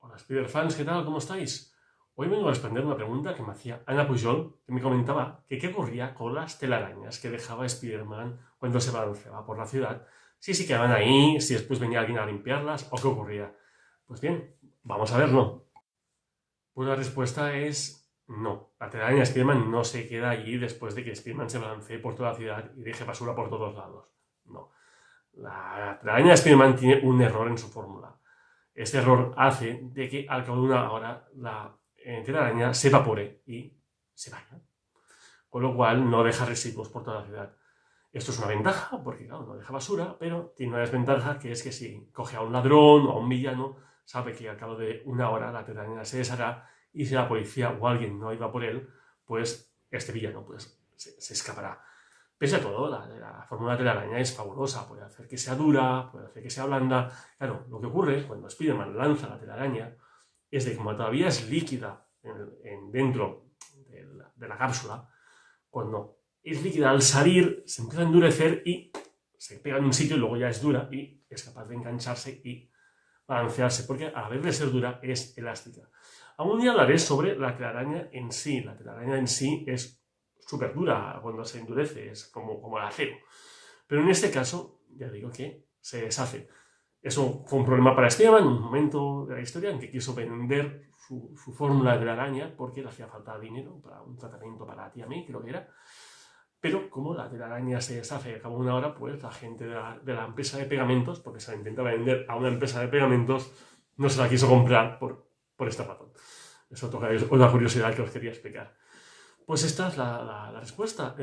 Hola Spider-Fans, ¿qué tal? ¿Cómo estáis? Hoy vengo a responder una pregunta que me hacía Ana Pujol, que me comentaba que qué ocurría con las telarañas que dejaba Spider-Man cuando se balanceaba por la ciudad, si se quedaban ahí, si después venía alguien a limpiarlas o qué ocurría. Pues bien, vamos a verlo. Pues la respuesta es no. La telaraña de Spider-Man no se queda allí después de que Spider-Man se balancee por toda la ciudad y deje basura por todos lados. No. La telaraña de Spider-Man tiene un error en su fórmula. Este error hace de que al cabo de una hora la telaraña se evapore y se vaya. Con lo cual no deja residuos por toda la ciudad. Esto es una ventaja, porque claro, no deja basura, pero tiene una desventaja, que es que si coge a un ladrón o a un villano, sabe que al cabo de una hora la telaraña se deshará y si la policía o alguien no iba por él, pues este villano pues, se escapará. Pese a todo, la fórmula de la telaraña es fabulosa, puede hacer que sea dura, puede hacer que sea blanda. Claro, lo que ocurre cuando Spider-Man lanza la telaraña es de que como todavía es líquida dentro de la cápsula, cuando es líquida al salir se empieza a endurecer y se pega en un sitio y luego ya es dura y es capaz de engancharse y balancearse, porque a la vez de ser dura es elástica. Algún día hablaré sobre la telaraña en sí. La telaraña en sí es súper dura cuando se endurece, es como el acero. Pero en este caso, ya digo que se deshace. Eso fue un problema para Esteban en un momento de la historia en que quiso vender su fórmula de la araña porque le hacía falta dinero para un tratamiento para la tía May, creo que era. Pero como la telaraña se deshace a cabo de una hora, pues la gente de la empresa de pegamentos, porque se la intentaba vender a una empresa de pegamentos, no se la quiso comprar por esta razón. Eso es otra curiosidad que os quería explicar. Pues esta es la respuesta.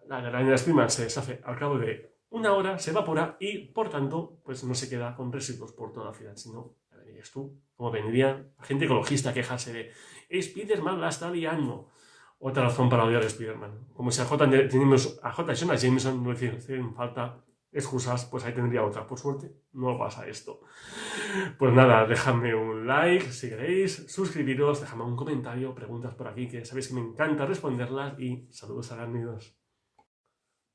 La araña de Spiderman se deshace al cabo de una hora, se evapora y, por tanto, pues no se queda con residuos por toda la ciudad, sino, ya verías tú, como vendría la gente ecologista a quejarse de Spiderman la está liando. Otra razón para odiar a Spiderman. Como si a J. Jonah Jameson no le hicieran falta excusas, pues ahí tendría otra. Por suerte, no pasa esto. Pues nada, dejadme un like si queréis, suscribiros, dejadme un comentario, preguntas por aquí, que sabéis que me encanta responderlas y saludos arácnidos.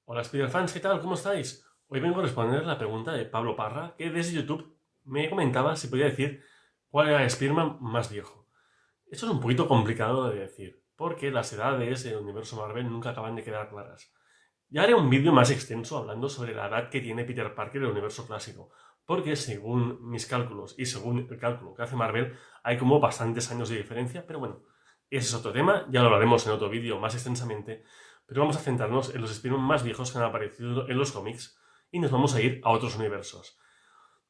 Hola Spider-Fans, ¿qué tal? ¿Cómo estáis? Hoy vengo a responder la pregunta de Pablo Parra, que desde YouTube me comentaba si podía decir cuál era el Spider-Man más viejo. Esto es un poquito complicado de decir, porque las edades del universo Marvel nunca acaban de quedar claras. Ya haré un vídeo más extenso hablando sobre la edad que tiene Peter Parker en el universo clásico, porque según mis cálculos y según el cálculo que hace Marvel, hay como bastantes años de diferencia, pero bueno, ese es otro tema, ya lo hablaremos en otro vídeo más extensamente, pero vamos a centrarnos en los Spider-Man más viejos que han aparecido en los cómics y nos vamos a ir a otros universos.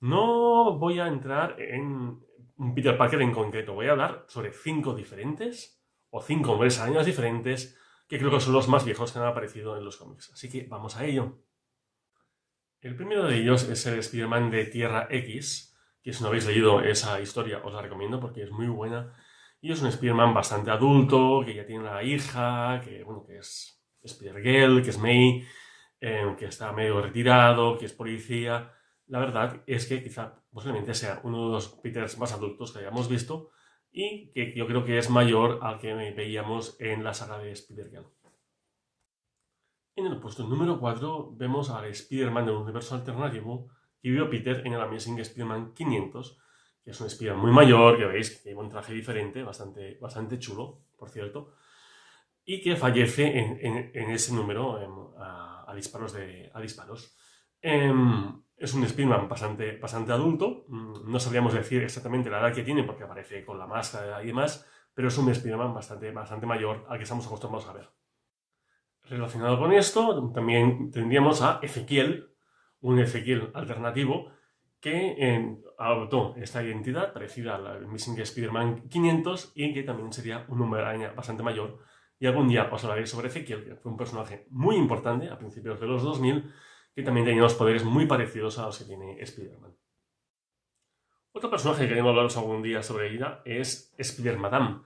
No voy a entrar en un Peter Parker en concreto, voy a hablar sobre 5 diferentes o 5 hombres arañas diferentes que creo que son los más viejos que han aparecido en los cómics. Así que vamos a ello. El primero de ellos es el Spider-Man de Tierra X, que si no habéis leído esa historia os la recomiendo porque es muy buena. Y es un Spider-Man bastante adulto, que ya tiene una hija, que es Spider-Girl, que es May, que está medio retirado, que es policía. La verdad es que quizá posiblemente sea uno de los Peters más adultos que hayamos visto y que yo creo que es mayor al que veíamos en la saga de Spider-Girl. En el puesto número 4 vemos al Spider-Man del universo alternativo que vio Peter en el Amazing Spider-Man 500, que es un Spider-Man muy mayor, que veis que lleva un traje diferente, bastante chulo, por cierto, y que fallece en ese número a disparos. Es un Spider-Man bastante adulto, no sabríamos decir exactamente la edad que tiene porque aparece con la máscara y demás, pero es un Spider-Man bastante mayor al que estamos acostumbrados a ver. Relacionado con esto, también tendríamos a Ezequiel, un Ezequiel alternativo que adoptó esta identidad parecida al Missing Spider-Man 500 y que también sería un hombre araña bastante mayor. Y algún día os hablaré sobre Ezequiel, que fue un personaje muy importante a principios de los 2000, que también tenía unos poderes muy parecidos a los que tiene Spider-Man. Otro personaje que queremos hablaros algún día sobre ella es Spider-Madame,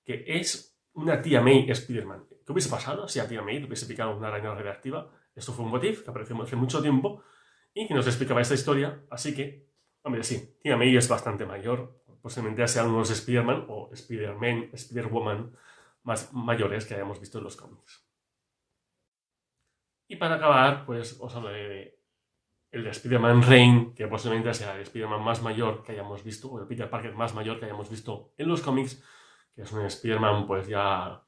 que es una tía May Spider-Man. ¿Qué hubiese pasado si a tía May le hubiese picado una araña radioactiva? Esto fue un motif que apareció hace mucho tiempo y que nos explicaba esta historia, así que, hombre, sí, tía May es bastante mayor, posiblemente sean unos Spider-Man o Spider-Man, Spider-Woman más mayores que hayamos visto en los cómics. Y para acabar, pues os hablaré de el de Spider-Man Reign, que posiblemente sea el Spider-Man más mayor que hayamos visto, o el Peter Parker más mayor que hayamos visto en los cómics, que es un Spider-Man pues ya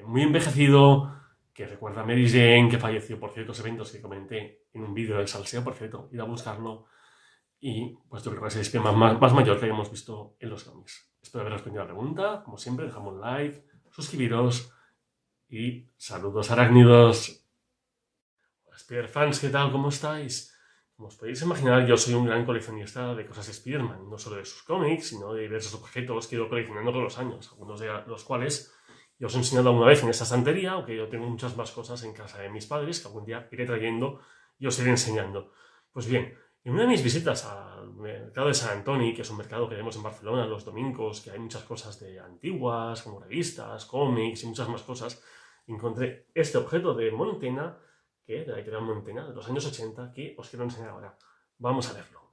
muy envejecido, que recuerda a Mary Jane, que falleció por ciertos eventos que comenté en un vídeo del salseo, por cierto, ir a buscarlo. Y pues yo creo que es el Spider-Man más mayor que hayamos visto en los cómics. Espero haber respondido a la pregunta. Como siempre, dejamos un like, suscribiros y saludos arácnidos. Hola, Spider-Fans, ¿qué tal? ¿Cómo estáis? Como os podéis imaginar, yo soy un gran coleccionista de cosas de Spider-Man, no solo de sus cómics, sino de diversos objetos que he ido coleccionando con los años, algunos de los cuales ya os he enseñado alguna vez en esta estantería, aunque yo tengo muchas más cosas en casa de mis padres que algún día iré trayendo y os iré enseñando. Pues bien, en una de mis visitas al mercado de Sant Antoni, que es un mercado que vemos en Barcelona los domingos, que hay muchas cosas de antiguas, como revistas, cómics y muchas más cosas, encontré este objeto de Montena, de la editorial Montena, de los años 80, que os quiero enseñar ahora. Vamos a verlo.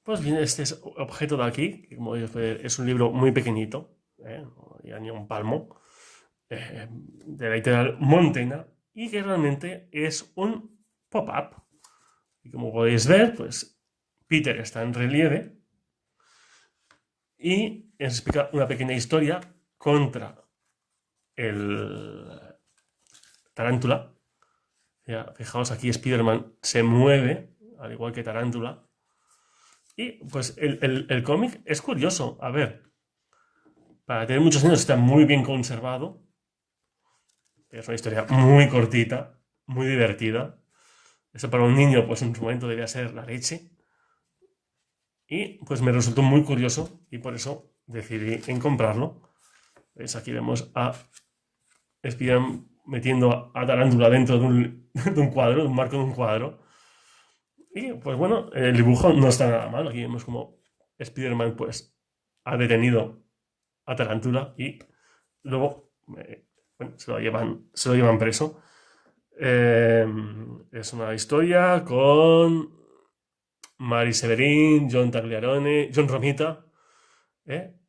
Pues bien, este es objeto de aquí, que como podéis ver es un libro muy pequeñito, ya ni un palmo, de la editorial Montena, y que realmente es un pop-up. Y como podéis ver, pues Peter está en relieve y explica una pequeña historia contra el Tarántula. Ya, fijaos, aquí Spider-Man se mueve, al igual que Tarántula. Y pues el cómic es curioso. A ver, para tener muchos años está muy bien conservado. Es una historia muy cortita, muy divertida. Eso para un niño, pues en su momento debía ser la leche. Y pues me resultó muy curioso y por eso decidí en comprarlo. ¿Veis? Aquí vemos a Spider-Man metiendo a Tarántula dentro de un cuadro, de un marco de un cuadro. Y pues bueno, el dibujo no está nada mal. Aquí vemos como Spider-Man pues ha detenido a Tarántula y luego bueno, se lo llevan preso. Es una historia con Mary Severin, John Tagliarone, John Romita,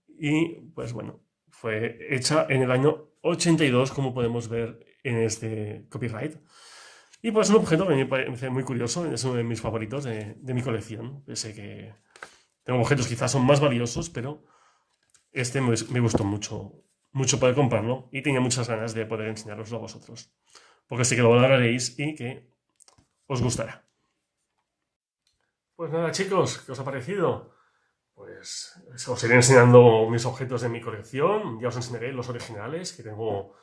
y pues bueno, fue hecha en el año 82, como podemos ver en este copyright. Y pues un objeto que me parece muy curioso, es uno de mis favoritos de mi colección. Pese que tengo objetos que quizás son más valiosos, pero este me gustó mucho poder comprarlo y tenía muchas ganas de poder enseñaroslo a vosotros. Porque sé que lo valoraréis y que os gustará. Pues nada, chicos, ¿qué os ha parecido? Pues os iré enseñando mis objetos de mi colección. Ya os enseñaré los originales que tengo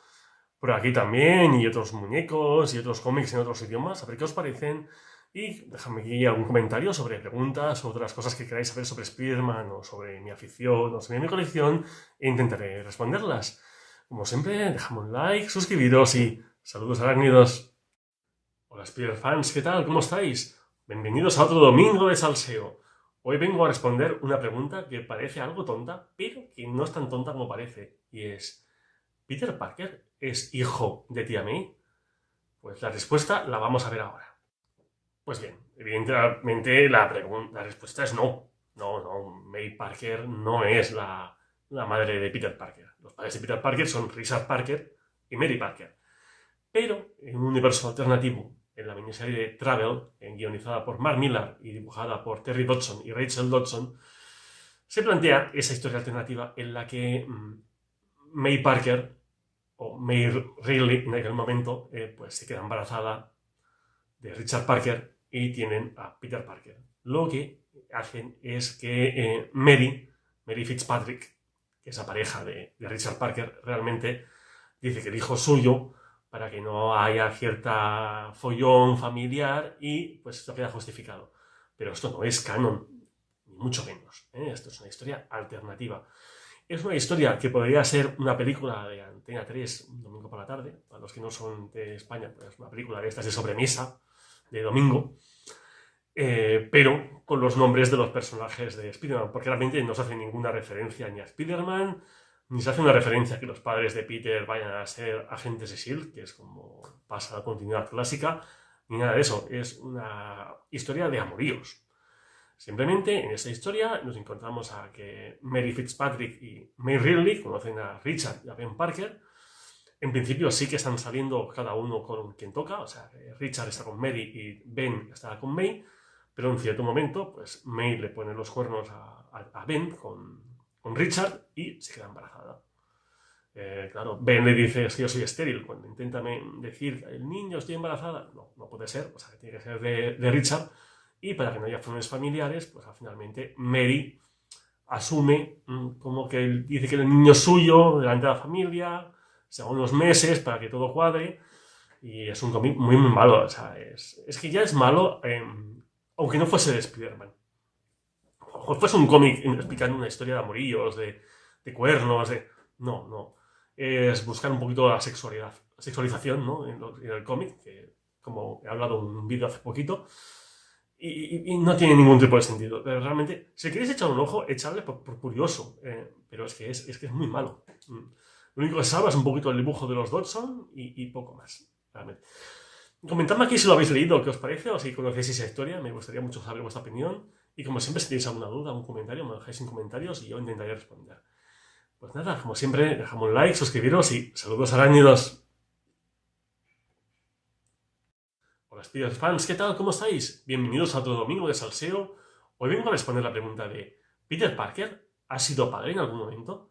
por aquí también, y otros muñecos y otros cómics en otros idiomas. A ver qué os parecen. Y dejadme aquí algún comentario sobre preguntas o otras cosas que queráis saber sobre Spider-Man o sobre mi afición o sobre mi colección e intentaré responderlas. Como siempre, dejadme un like, suscribiros y saludos arácnidos. Hola Spider-Fans, ¿qué tal? ¿Cómo estáis? Bienvenidos a otro domingo de salseo. Hoy vengo a responder una pregunta que parece algo tonta, pero que no es tan tonta como parece. Y es, ¿Peter Parker es hijo de tía May? Pues la respuesta la vamos a ver ahora. Pues bien, evidentemente la respuesta es no. No, May Parker no es la madre de Peter Parker. Los padres de Peter Parker son Richard Parker y Mary Parker. Pero en un universo alternativo, en la miniserie Travel, guionizada por Mark Millar y dibujada por Terry Dodson y Rachel Dodson, se plantea esa historia alternativa en la que May Parker, o May Riley en aquel momento, pues se queda embarazada de Richard Parker y tienen a Peter Parker. Lo que hacen es que Mary Fitzpatrick, que es la pareja de Richard Parker, realmente dice que el hijo es suyo para que no haya cierta follón familiar y pues esto queda justificado. Pero esto no es canon, ni mucho menos. Esto es una historia alternativa. Es una historia que podría ser una película de Antena 3 un domingo por la tarde. Para los que no son de España, pues una película de estas de sobremesa, de domingo. Pero con los nombres de los personajes de Spider-Man, porque realmente no se hace ninguna referencia ni a Spider-Man, ni se hace una referencia a que los padres de Peter vayan a ser agentes de S.H.I.E.L.D., que es como pasa a la continuidad clásica, ni nada de eso. Es una historia de amoríos. Simplemente en esta historia nos encontramos a que Mary Fitzpatrick y May Ridley conocen a Richard y a Ben Parker, En principio sí que están saliendo cada uno con quien toca, o sea, Richard está con Mary y Ben está con May, pero en cierto momento, pues May le pone los cuernos a Ben con Richard y se queda embarazada. Claro, Ben le dice, es que yo soy estéril, cuando intenta decir, el niño, estoy embarazada, no puede ser, o sea, que tiene que ser de Richard, y para que no haya problemas familiares, pues finalmente Mary asume como que él dice que el niño es suyo, delante de la familia, se haga unos meses para que todo cuadre, y es un cómic muy, muy malo, o sea, es que ya es malo, aunque no fuese de Spider-Man. O fuese un cómic explicando una historia de amorillos, de cuernos, No. Es buscar un poquito la sexualización, ¿no? En el cómic, que como he hablado en un vídeo hace poquito, y no tiene ningún tipo de sentido. Pero realmente, si queréis echar un ojo, echadle por curioso, pero es que es muy malo. Lo único que salva es un poquito el dibujo de los Dodson y poco más, realmente. Comentadme aquí si lo habéis leído, qué os parece, o si conocéis esa historia, me gustaría mucho saber vuestra opinión. Y como siempre, si tenéis alguna duda, un comentario, me lo dejáis en comentarios y yo intentaré responder. Pues nada, como siempre, dejadme un like, suscribiros y saludos arácnidos. Hola, Spider fans, ¿qué tal? ¿Cómo estáis? Bienvenidos a otro domingo de salseo. Hoy vengo a responder la pregunta de ¿Peter Parker ha sido padre en algún momento?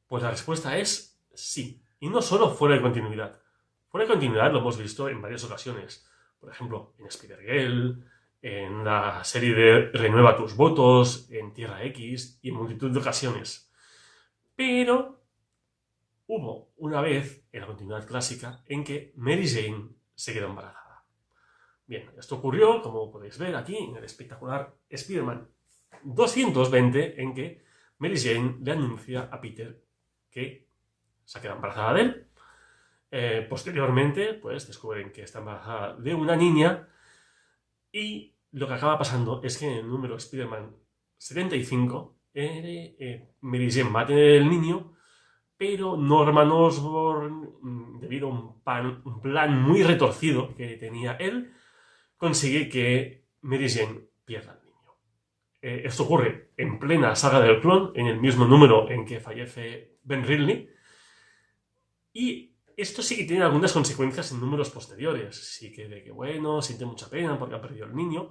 Pues la respuesta es sí. Y no solo fuera de continuidad. Fuera de continuidad lo hemos visto en varias ocasiones. Por ejemplo, en Spider-Girl, en la serie de Renueva tus votos, en Tierra X y en multitud de ocasiones. Pero hubo una vez, en la continuidad clásica, en que Mary Jane se quedó embarazada. Bien, esto ocurrió, como podéis ver aquí, en el espectacular Spider-Man 220, en que Mary Jane le anuncia a Peter que se ha quedado embarazada de él. Posteriormente, pues descubren que está embarazada de una niña y lo que acaba pasando es que en el número Spider-Man 75, Mary Jane va a tener el niño, pero Norman Osborn, debido a un plan muy retorcido que tenía él, consigue que Mary Jane pierda al niño. Esto ocurre en plena saga del clon, en el mismo número en que fallece Ben Reilly, y esto sí que tiene algunas consecuencias en números posteriores. Sí que de que, bueno, siente mucha pena porque ha perdido al niño,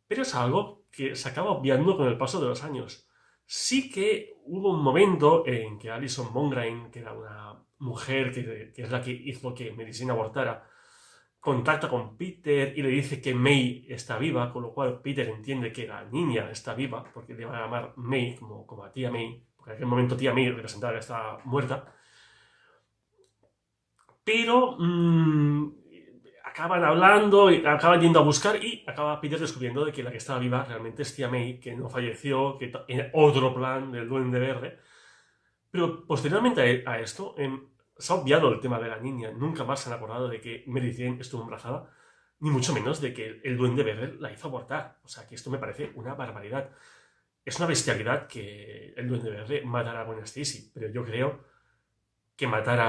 pero es algo que se acaba obviando con el paso de los años. Sí que hubo un momento en que Alison Mongrain, que era una mujer que es la que hizo que Mary Jane abortara, contacta con Peter y le dice que May está viva, con lo cual Peter entiende que la niña está viva, porque le va a llamar May, como a tía May, porque en aquel momento tía May representaba que estaba muerta. Pero acaban hablando, y acaban yendo a buscar y acaba Peter descubriendo de que la que estaba viva realmente es tía May, que no falleció, que en otro plan del Duende Verde. Pero posteriormente a esto, se ha obviado el tema de la niña. Nunca más se han acordado de que Mary Jane estuvo embarazada, ni mucho menos de que el Duende Verde la hizo abortar. O sea, que esto me parece una barbaridad. Es una bestialidad que el Duende Verde matara a Gwen Stacy, pero yo creo que matar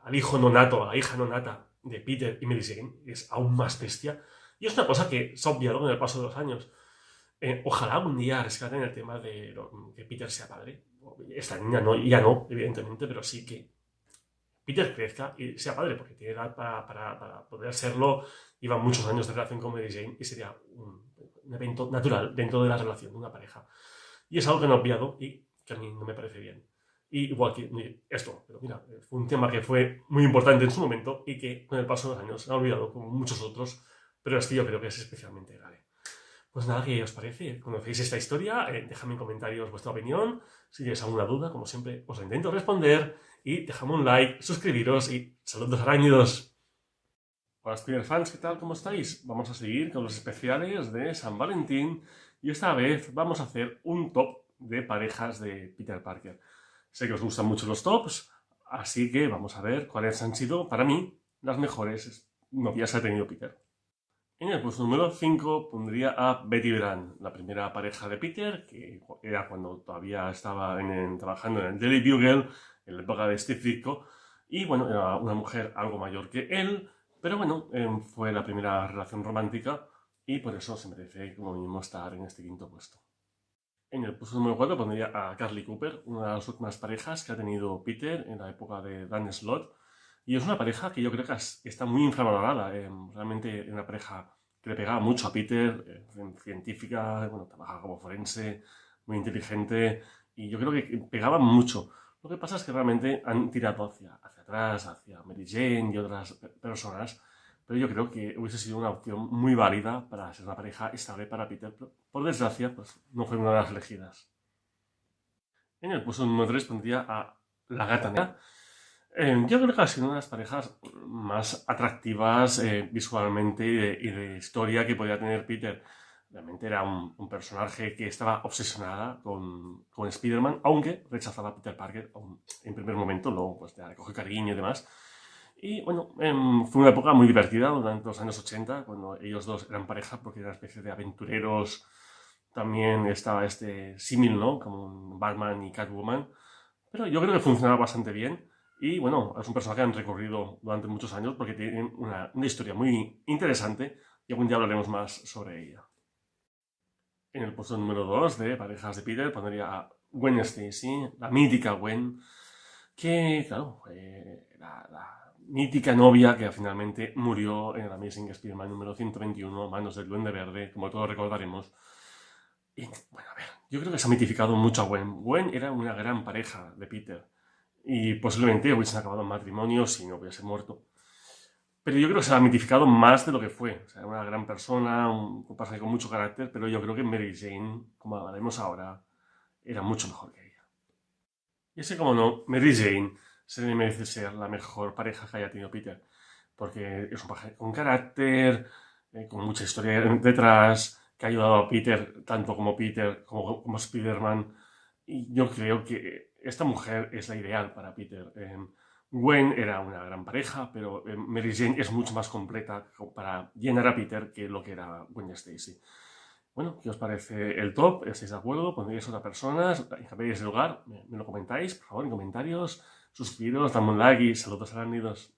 al hijo nonato, a la hija nonata de Peter y Mary Jane es aún más bestia. Y es una cosa que se ha obviado con el paso de los años. Ojalá un día rescaten el tema de que Peter sea padre. Esta niña no, ya no, evidentemente, pero sí que Peter crezca y sea padre, porque tiene edad para poder serlo. Lleva muchos años de relación con Mary Jane y sería un evento natural dentro de la relación de una pareja. Y es algo que no he obviado y que a mí no me parece bien. Y igual que esto, pero mira, fue un tema que fue muy importante en su momento y que con el paso de los años se ha olvidado como muchos otros, pero es que yo creo que es especialmente grave. Pues nada, ¿qué os parece? ¿Conocéis esta historia? Dejadme en comentarios vuestra opinión. Si tenéis alguna duda, como siempre, os la intento responder. Y dejadme un like, suscribiros y saludos arácnidos. Hola, Spider fans, ¿qué tal? ¿Cómo estáis? Vamos a seguir con los especiales de San Valentín. Y esta vez vamos a hacer un top de parejas de Peter Parker. Sé que os gustan mucho los tops, así que vamos a ver cuáles han sido, para mí, las mejores novias que ha tenido Peter. En el puesto número 5 pondría a Betty Brant, la primera pareja de Peter, que era cuando todavía estaba trabajando en el Daily Bugle, en la época de Steve Ditko, y bueno, era una mujer algo mayor que él, pero bueno, fue la primera relación romántica y por eso se merece como mínimo estar en este quinto puesto. En el puesto número 4 pondría a Carly Cooper, una de las últimas parejas que ha tenido Peter en la época de Dan Slott. Y es una pareja que yo creo que está muy infravalorada. Realmente una pareja que le pegaba mucho a Peter, científica, bueno, trabajaba como forense, muy inteligente, y yo creo que pegaban mucho. Lo que pasa es que realmente han tirado hacia atrás, hacia Mary Jane y otras personas, pero yo creo que hubiese sido una opción muy válida para ser una pareja estable para Peter. Pero, por desgracia, pues no fue una de las elegidas. En el puesto número 3 pondría a la gata negra. Yo creo que ha sido una de las parejas más atractivas visualmente y de historia que podía tener Peter. Realmente era un personaje que estaba obsesionada con Spider-Man, aunque rechazaba a Peter Parker en primer momento, luego pues ya le coge cariño y demás. Y bueno, fue una época muy divertida durante los años 80, cuando ellos dos eran pareja, porque eran una especie de aventureros. También estaba este símil, ¿no? Como un Batman y Catwoman. Pero yo creo que funcionaba bastante bien. Y bueno, es un personaje que han recorrido durante muchos años porque tiene una historia muy interesante y algún día hablaremos más sobre ella. En el puesto número 2 de parejas de Peter pondría a Gwen Stacy, la mítica Gwen, que, claro, fue la mítica novia que finalmente murió en el Amazing Spider-Man número 121, a manos del Duende Verde, como todos recordaremos. Y, bueno, a ver, yo creo que se ha mitificado mucho a Gwen. Gwen era una gran pareja de Peter y posiblemente hubiesen acabado en matrimonio si no hubiese muerto. Pero yo creo que se ha mitificado más de lo que fue. O sea, una gran persona, un personaje con mucho carácter, pero yo creo que Mary Jane, como hablaremos ahora, era mucho mejor que ella. Y ese, como no, Mary Jane se le merece ser la mejor pareja que haya tenido Peter. Porque es un personaje con carácter, con mucha historia detrás, que ha ayudado a Peter, tanto como Peter como Spider-Man. Y yo creo que esta mujer es la ideal para Peter. Gwen era una gran pareja, pero Mary Jane es mucho más completa para llenar a Peter que lo que era Gwen Stacy. Bueno, ¿qué os parece el top? ¿Estáis de acuerdo? ¿Pondríais a otra persona? ¿Cambiaríais de lugar? Me lo comentáis, por favor, en comentarios. Suscribiros, dame un like y saludos arácnidos.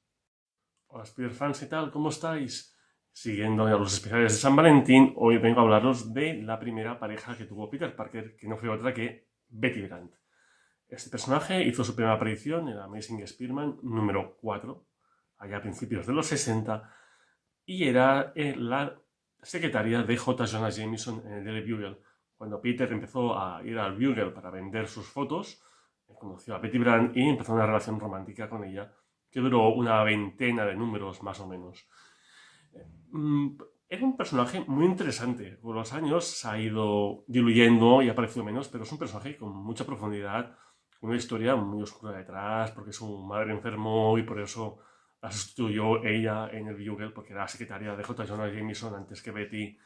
Hola, Spider fans, ¿qué tal? ¿Cómo estáis? Siguiendo los especiales de San Valentín, hoy vengo a hablaros de la primera pareja que tuvo Peter Parker, que no fue otra que Betty Brant. Este personaje hizo su primera aparición en Amazing Spider-Man número 4, allá a principios de los 60, y era la secretaria de J. Jonah Jameson en el Daily Bugle. Cuando Peter empezó a ir al Bugle para vender sus fotos, conoció a Betty Brant y empezó una relación romántica con ella que duró una veintena de números más o menos. Era un personaje muy interesante. Con los años se ha ido diluyendo y ha aparecido menos, pero es un personaje con mucha profundidad, con una historia muy oscura detrás, porque su madre enfermó y por eso la sustituyó ella en el Bugle, porque era secretaria de J. Jonah Jameson antes que Betty.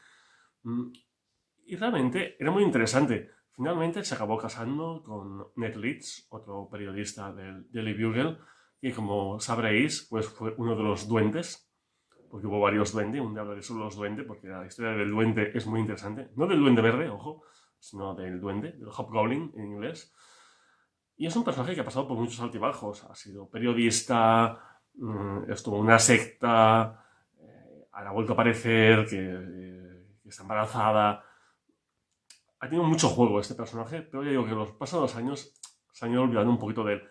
Y realmente era muy interesante. Finalmente se acabó casando con Ned Leeds, otro periodista del Daily Bugle, y como sabréis, pues fue uno de los duendes, porque hubo varios duendes, un día hablaré sobre los duendes, porque la historia del duende es muy interesante. No del duende verde, ojo, sino del duende, del Hobgoblin en inglés. Y es un personaje que ha pasado por muchos altibajos. Ha sido periodista, estuvo en una secta, ahora ha vuelto a aparecer, que está embarazada. Ha tenido mucho juego este personaje, pero ya digo que los pasados años se han ido olvidando un poquito de él.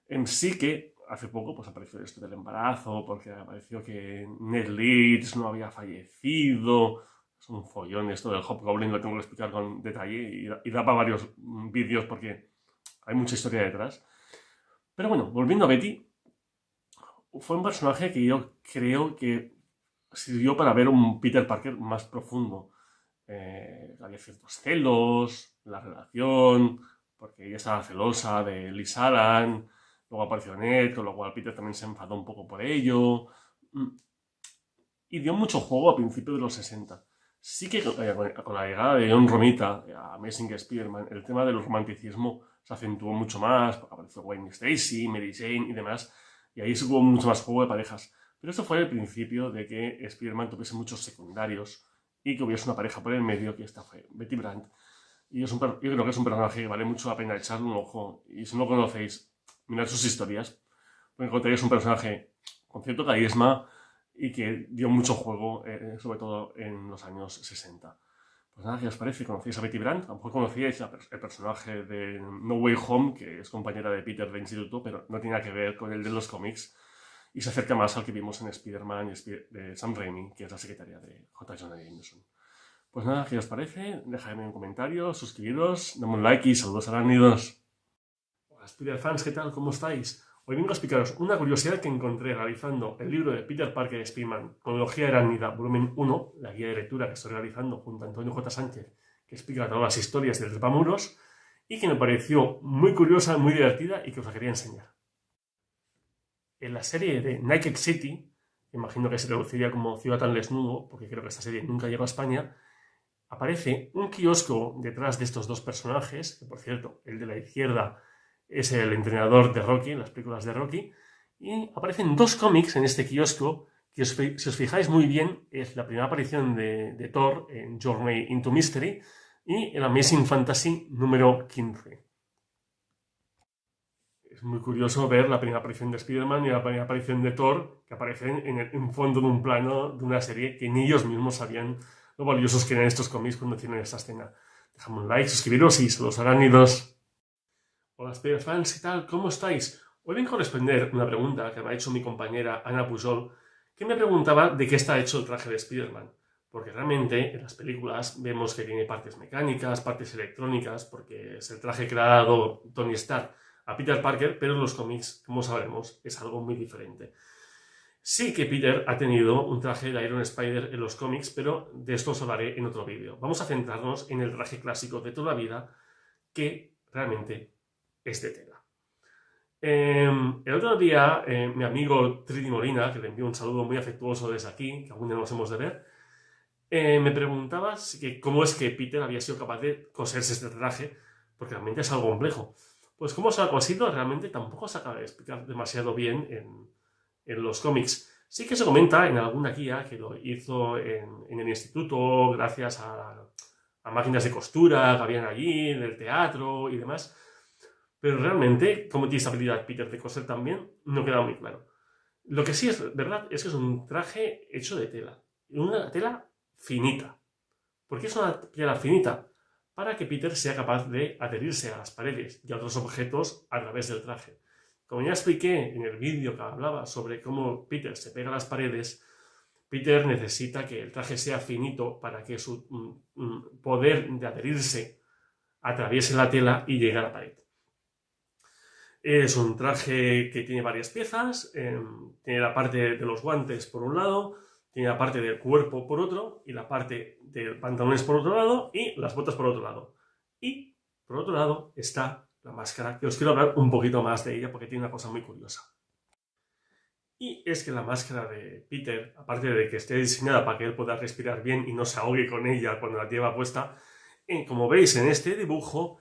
En sí que hace poco pues apareció esto del embarazo, porque apareció que Ned Leeds no había fallecido. Es un follón esto del Hobgoblin, lo tengo que explicar con detalle y da para varios vídeos porque hay mucha historia detrás. Pero bueno, volviendo a Betty, fue un personaje que yo creo que sirvió para ver un Peter Parker más profundo. Había ciertos celos, la relación, porque ella estaba celosa de Liz Allan, luego apareció Ned, con lo cual Peter también se enfadó un poco por ello. Y dio mucho juego a principios de los 60. Sí que con la llegada de John Romita a Amazing Spider-Man, el tema del romanticismo se acentuó mucho más, porque apareció Gwen Stacy, Mary Jane y demás, y ahí se hubo mucho más juego de parejas. Pero eso fue el principio de que Spider-Man tuviese muchos secundarios y que hubiese una pareja por el medio, que esta fue Betty Brant. Y yo creo que es un personaje que vale mucho la pena echarle un ojo. Y si no lo conocéis, mirad sus historias, porque encontraréis un personaje con cierto carisma y que dio mucho juego, sobre todo en los años 60. Pues nada, ¿qué os parece? ¿Conocéis a Betty Brant? A lo mejor conocíais el personaje de No Way Home, que es compañera de Peter de instituto, pero no tiene nada que ver con el de los cómics. y se acerca más al que vimos en Spider-Man de Sam Raimi, que es la secretaria de J. Jonah Jameson. Pues nada, ¿qué os parece? Dejadme un comentario, suscribiros, dame un like y saludos arácnidos. Hola Spider-fans, ¿qué tal? ¿Cómo estáis? Hoy vengo a explicaros una curiosidad que encontré realizando el libro de Peter Parker Spider-Man, Cronología Arácnida, volumen 1, la guía de lectura que estoy realizando junto a Antonio J. Sánchez, que explica todas las historias del Trepamuros, y que me pareció muy curiosa, muy divertida y que os la quería enseñar. En la serie de Naked City, imagino que se traduciría como Ciudad al Desnudo, porque creo que esta serie nunca llegó a España, aparece un kiosco detrás de estos dos personajes, que por cierto, el de la izquierda es el entrenador de Rocky, en las películas de Rocky, y aparecen dos cómics en este kiosco, que si os fijáis muy bien, es la primera aparición de Thor en Journey into Mystery y el Amazing Fantasy número 15. Es muy curioso ver la primera aparición de Spider-Man y la primera aparición de Thor, que aparecen en fondo de un plano de una serie que ni ellos mismos sabían lo valiosos que eran estos cómics cuando hicieron esta escena. Dejadme un like, suscribiros y saludos arácnidos. Hola Spider-fans, ¿qué tal? ¿Cómo estáis? Hoy vengo a responder una pregunta que me ha hecho mi compañera Ana Pujol, que me preguntaba de qué está hecho el traje de Spider-Man. Porque realmente en las películas vemos que tiene partes mecánicas, partes electrónicas, porque es el traje que le ha dado Tony Stark a Peter Parker, pero en los cómics, como sabremos, es algo muy diferente. Sí que Peter ha tenido un traje de Iron Spider en los cómics, pero de esto os hablaré en otro vídeo. Vamos a centrarnos en el traje clásico de toda la vida, que realmente es de tela. El otro día, mi amigo Tridi Molina, que le envío un saludo muy afectuoso desde aquí, que algún día nos hemos de ver, me preguntaba cómo es que Peter había sido capaz de coserse este traje, porque realmente es algo complejo. Pues cómo se ha cosido realmente tampoco se acaba de explicar demasiado bien en los cómics. Sí que se comenta en alguna guía que lo hizo en el instituto gracias a máquinas de costura que habían allí, en el teatro y demás. Pero realmente, cómo tiene esta habilidad Peter de coser también, no queda muy claro. Lo que sí es verdad es que es un traje hecho de tela. Una tela finita. ¿Por qué es una tela finita? Para que Peter sea capaz de adherirse a las paredes y a otros objetos a través del traje. Como ya expliqué en el vídeo que hablaba sobre cómo Peter se pega a las paredes, Peter necesita que el traje sea finito para que su poder de adherirse atraviese la tela y llegue a la pared. Es un traje que tiene varias piezas, tiene la parte de los guantes por un lado, tiene la parte del cuerpo por otro, y la parte de pantalones por otro lado, y las botas por otro lado. Y por otro lado está la máscara, que os quiero hablar un poquito más de ella porque tiene una cosa muy curiosa. Y es que la máscara de Peter, aparte de que esté diseñada para que él pueda respirar bien y no se ahogue con ella cuando la lleva puesta, como veis en este dibujo,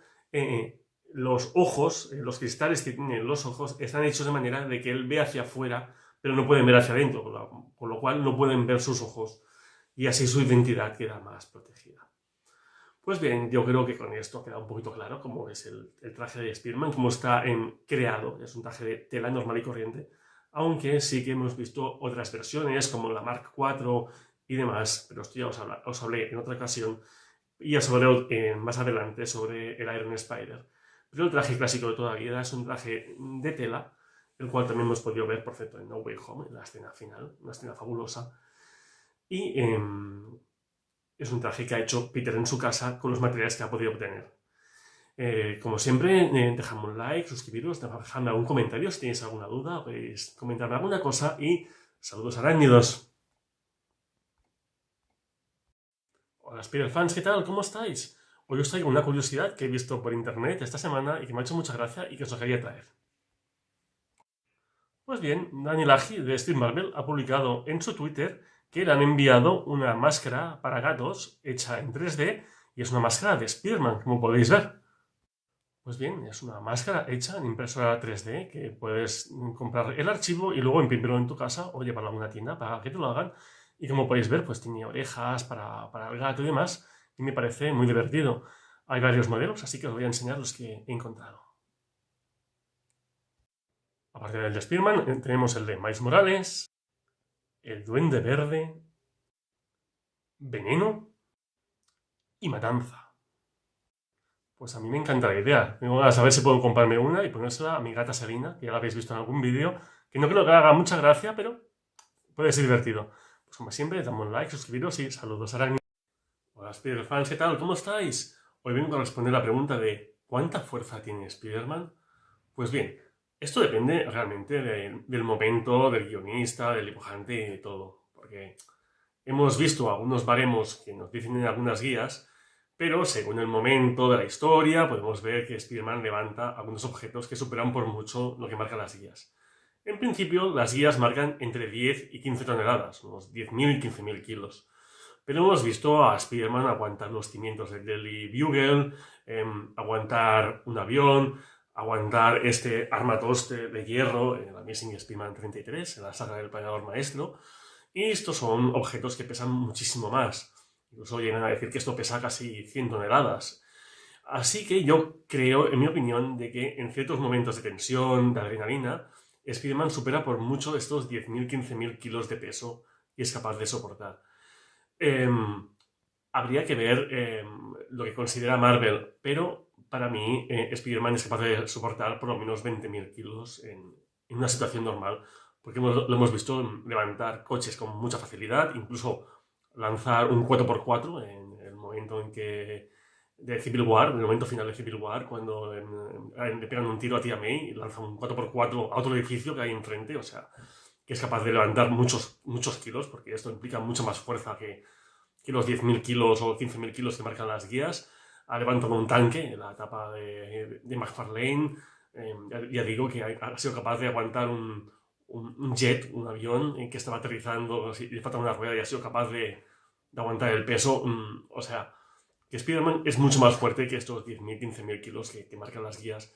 los ojos, los cristales que tienen los ojos, están hechos de manera de que él ve hacia afuera, pero no pueden ver hacia adentro, con lo cual no pueden ver sus ojos, y así su identidad queda más protegida. Pues bien, yo creo que con esto queda un poquito claro cómo es el traje de Spider-Man, cómo está creado. Es un traje de tela normal y corriente, aunque sí que hemos visto otras versiones, como la Mark IV y demás, pero esto ya os hablé en otra ocasión, y os hablaré más adelante sobre el Iron Spider. Pero el traje clásico de toda la vida es un traje de tela, el cual también hemos podido ver, por cierto, en No Way Home, en la escena final, una escena fabulosa. Y es un traje que ha hecho Peter en su casa con los materiales que ha podido obtener. Como siempre, dejadme un like, suscribiros, dejadme algún comentario si tenéis alguna duda, podéis comentarme alguna cosa y saludos arácnidos. Hola Spider-fans, ¿qué tal? ¿Cómo estáis? Hoy os traigo una curiosidad que he visto por internet esta semana y que me ha hecho mucha gracia y que os la quería traer. Pues bien, Daniel Agi de Steve Marvel ha publicado en su Twitter que le han enviado una máscara para gatos hecha en 3D y es una máscara de Spider-Man, como podéis ver. Pues bien, es una máscara hecha en impresora 3D que puedes comprar el archivo y luego imprimirlo en tu casa o llevarlo a una tienda para que te lo hagan. Y como podéis ver, pues tiene orejas para el gato y demás, y me parece muy divertido. Hay varios modelos, así que os voy a enseñar los que he encontrado. Aparte del de Spider-Man, tenemos el de Miles Morales, el Duende Verde, Veneno y Matanza. Pues a mí me encanta la idea. Tengo ganas de saber si puedo comprarme una y ponérsela a mi gata Selina, que ya la habéis visto en algún vídeo, que no creo que haga mucha gracia, pero puede ser divertido. Pues como siempre, dame un like, suscribiros y saludos a Hola Spider-Fans, ¿qué tal? ¿Cómo estáis? Hoy vengo a responder la pregunta de ¿cuánta fuerza tiene Spider-Man? Pues bien, esto depende realmente del momento, del guionista, del dibujante y de todo. Porque hemos visto algunos baremos que nos dicen en algunas guías, pero según el momento de la historia podemos ver que Spider-Man levanta algunos objetos que superan por mucho lo que marcan las guías. En principio, las guías marcan entre 10 y 15 toneladas, unos 10.000 y 15.000 kilos. Pero hemos visto a Spider-Man aguantar los cimientos del Daily Bugle, aguantar un avión, aguantar este armatoste de hierro en la Amazing Spider-Man 33, en la saga del Planeador Maestro. Y estos son objetos que pesan muchísimo más. Incluso llegan a decir que esto pesa casi 100 toneladas. Así que yo creo, en mi opinión, de que en ciertos momentos de tensión, de adrenalina, Spider-Man supera por mucho estos 10.000, 15.000 kilos de peso y es capaz de soportar. Habría que ver lo que considera Marvel, pero para mí Spider-Man es capaz de soportar por lo menos 20.000 kilos en una situación normal, porque lo hemos visto levantar coches con mucha facilidad, incluso lanzar un 4x4 en el momento en que de Civil War, en el momento final de Civil War, cuando le pegan un tiro a Tia May y lanza un 4x4 a otro edificio que hay enfrente, o sea, que es capaz de levantar muchos, muchos kilos, porque esto implica mucha más fuerza que los 10.000 kilos o 15.000 kilos que marcan las guías. Ha levantado un tanque en la etapa de McFarlane. Ya digo que ha sido capaz de aguantar un jet, un avión que estaba aterrizando, le falta una rueda y ha sido capaz de aguantar el peso. O sea, que Spider-Man es mucho más fuerte que estos 10.000, 15.000 kilos que marcan las guías.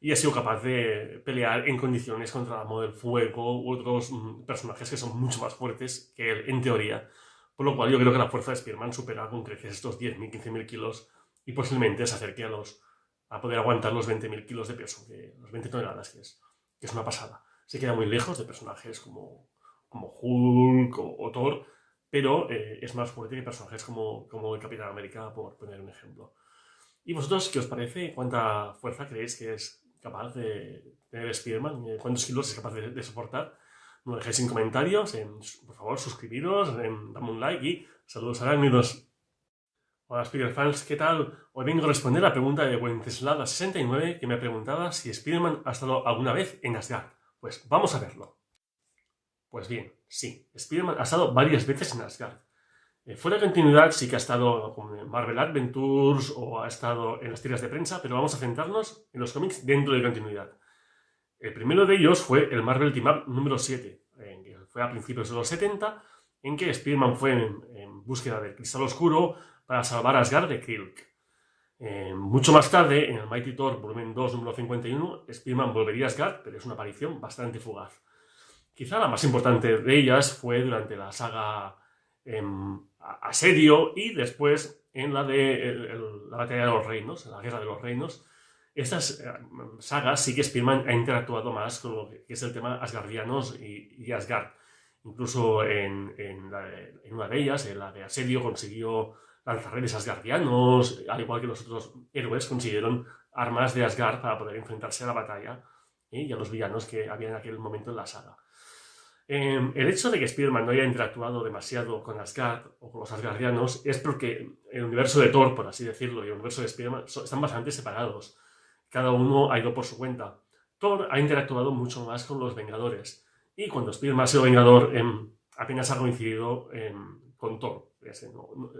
Y ha sido capaz de pelear en condiciones contra la Dama del Fuego u otros personajes que son mucho más fuertes que él, en teoría. Por lo cual yo creo que la fuerza de Spider-Man supera con creces estos 10.000, 15.000 kilos y posiblemente se acerque a poder aguantar los 20.000 kilos de peso, los 20 toneladas, que es una pasada. Se queda muy lejos de personajes como Hulk o Thor, pero es más fuerte que personajes como el Capitán América, por poner un ejemplo. ¿Y vosotros qué os parece? ¿Cuánta fuerza creéis que es capaz de tener Spider-Man? ¿Cuántos kilos es capaz de soportar? No lo dejéis en comentarios, por favor suscribiros, dame un like y saludos arácnidos. Hola Spider-Fans, ¿qué tal? Hoy vengo a responder la pregunta de Wenceslada69 que me preguntaba si Spider-Man ha estado alguna vez en Asgard. Pues vamos a verlo. Pues bien, sí, Spider-Man ha estado varias veces en Asgard. Fuera de continuidad sí que ha estado con Marvel Adventures o ha estado en las tiras de prensa, pero vamos a centrarnos en los cómics dentro de continuidad. El primero de ellos fue el Marvel Team Up número 7, que fue a principios de los 70, en que Spider-Man fue en búsqueda del cristal oscuro para salvar a Asgard de Krilk. Mucho más tarde, en el Mighty Thor volumen 2, número 51, Spider-Man volvería a Asgard, pero es una aparición bastante fugaz. Quizá la más importante de ellas fue durante la saga Asedio y después en la de la Batalla de los Reinos, en la Guerra de los Reinos. Estas sagas sí que Spider-Man ha interactuado más con lo que es el tema asgardianos y Asgard. Incluso en una de ellas, en la de Asedio, consiguió lanzarredes asgardianos, al igual que los otros héroes consiguieron armas de Asgard para poder enfrentarse a la batalla y a los villanos que había en aquel momento en la saga. El hecho de que Spider-Man no haya interactuado demasiado con Asgard o con los asgardianos es porque el universo de Thor, por así decirlo, y el universo de Spider-Man están bastante separados. Cada uno ha ido por su cuenta. Thor ha interactuado mucho más con los Vengadores. Y cuando Spider-Man ha sido Vengador, apenas ha coincidido con Thor.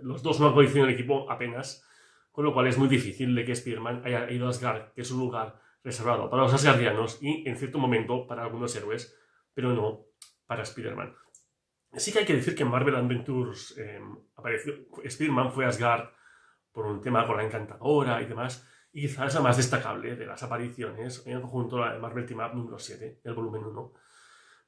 Los dos no han coincidido en el equipo apenas, con lo cual es muy difícil de que Spider-Man haya ido a Asgard, que es un lugar reservado para los asgardianos y, en cierto momento, para algunos héroes, pero no para Spider-Man. Sí que hay que decir que en Marvel Adventures Spider-Man fue a Asgard por un tema con la Encantadora y demás, y quizás es la más destacable de las apariciones en conjunto a la de Marvel Team Up número 7, el volumen 1.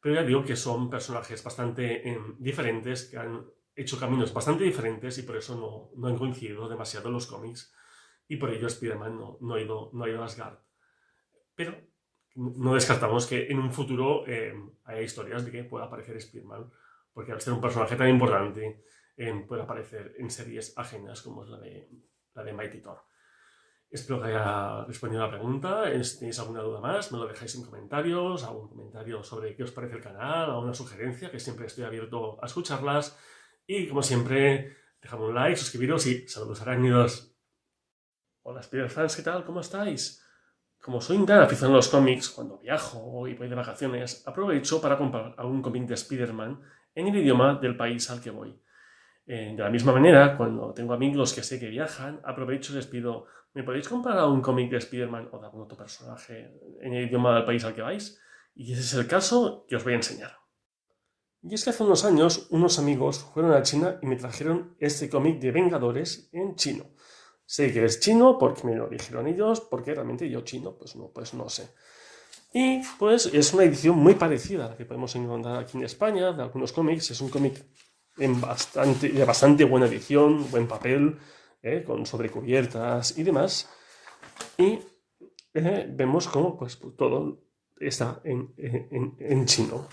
Pero ya digo que son personajes bastante diferentes, que han hecho caminos bastante diferentes y por eso no han coincidido demasiado en los cómics, y por ello Spider-Man no ha ido a Asgard. Pero no descartamos que en un futuro haya historias de que pueda aparecer Spider-Man, porque al ser un personaje tan importante puede aparecer en series ajenas como es la de Mighty Thor. Espero que haya respondido a la pregunta. Si tenéis alguna duda más, me lo dejáis en comentarios, algún comentario sobre qué os parece el canal, alguna sugerencia, que siempre estoy abierto a escucharlas. Y como siempre, dejadme un like, suscribiros y saludos arácnidos. Hola Spider-Fans, ¿qué tal? ¿Cómo estáis? Como soy un gran aficionado a los cómics, cuando viajo y voy de vacaciones, aprovecho para comprar algún cómic de Spider-Man en el idioma del país al que voy. De la misma manera, cuando tengo amigos que sé que viajan, aprovecho y les pido, ¿me podéis comprar un cómic de Spider-Man o de algún otro personaje en el idioma del país al que vais? Y ese es el caso que os voy a enseñar. Y es que hace unos años unos amigos fueron a China y me trajeron este cómic de Vengadores en chino. Sé que es chino porque me lo dijeron ellos, porque realmente yo chino pues no sé. Y pues es una edición muy parecida a la que podemos encontrar aquí en España, de algunos cómics. Es un cómic de bastante buena edición, buen papel, con sobrecubiertas y demás. Y vemos cómo pues, todo está en chino.